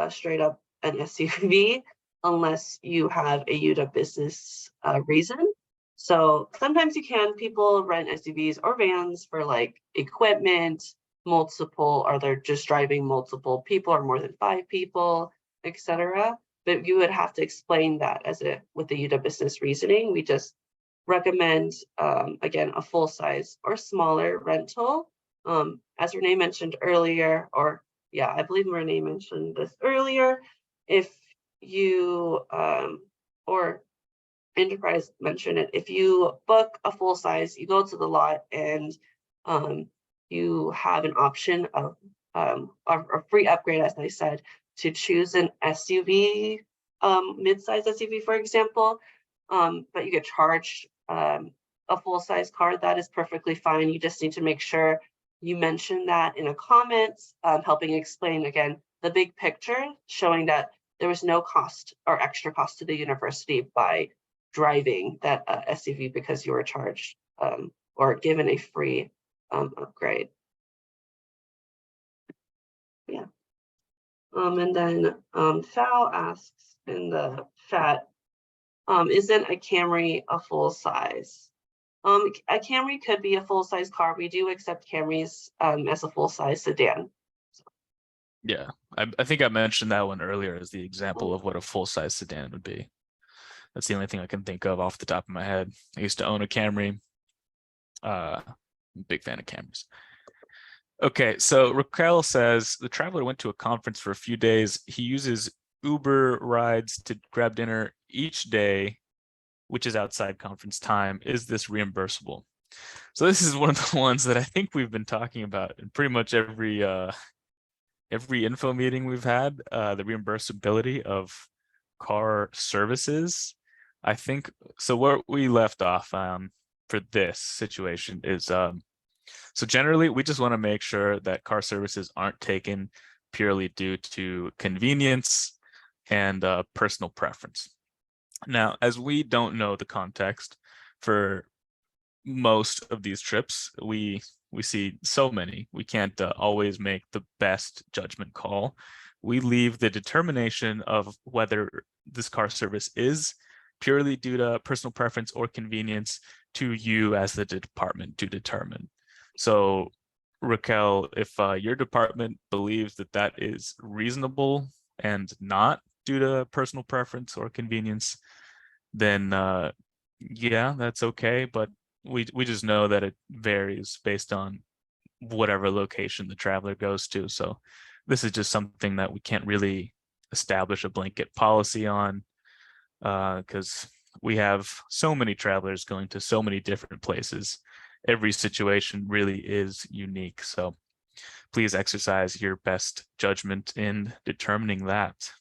straight up an SUV unless you have a UW business reason. So sometimes you can, people rent SUVs or vans for like equipment, multiple, or they're just driving multiple people or more than 5 people, etc. But you would have to explain that with the UW business reasoning. We just recommend, again, a full size or smaller rental. As Renee mentioned earlier, I believe Renee mentioned this earlier, if you, or Enterprise mentioned it, if you book a full size, you go to the lot and you have an option of a free upgrade, as I said, to choose an SUV, mid-size SUV, for example, but you get charged a full-size car. That is perfectly fine. You just need to make sure you mention that in a comment, helping explain, again, the big picture, showing that there was no cost or extra cost to the university by driving that SUV because you were charged or given a free upgrade. Yeah. And then Sal asks in the chat, isn't a Camry a full size? A Camry could be a full size car. We do accept Camrys as a full size sedan. Yeah, I think I mentioned that one earlier as the example of what a full size sedan would be. That's the only thing I can think of off the top of my head. I used to own a Camry. I'm a big fan of Camrys. Okay, so Raquel says the traveler went to a conference for a few days. He uses Uber rides to grab dinner each day, which is outside conference time. Is this reimbursable? So this is one of the ones that I think we've been talking about in pretty much every info meeting we've had, the reimbursability of car services. I think, so where we left off for this situation is, so generally we just want to make sure that car services aren't taken purely due to convenience and personal preference. Now, as we don't know the context for most of these trips, we see so many, we can't always make the best judgment call. We leave the determination of whether this car service is purely due to personal preference or convenience to you as the department to determine. So Raquel, if your department believes that that is reasonable and not due to personal preference or convenience, then yeah, that's okay. But we just know that it varies based on whatever location the traveler goes to. So this is just something that we can't really establish a blanket policy on, because we have so many travelers going to so many different places. Every situation really is unique. So please exercise your best judgment in determining that.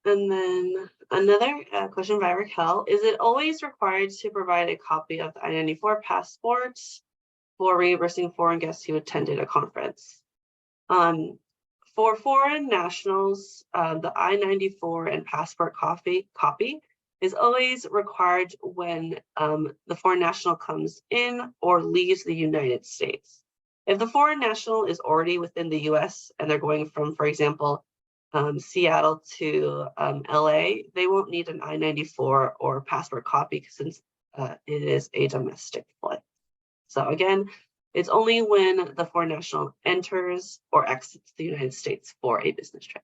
And then another question by Raquel, is it always required to provide a copy of the I-94 passports for reimbursing foreign guests who attended a conference? For foreign nationals, the I-94 and passport copy is always required when the foreign national comes in or leaves the United States. If the foreign national is already within the US and they're going from, for example, Seattle to LA, they won't need an I-94 or passport copy since it is a domestic flight. So again, it's only when the foreign national enters or exits the United States for a business trip.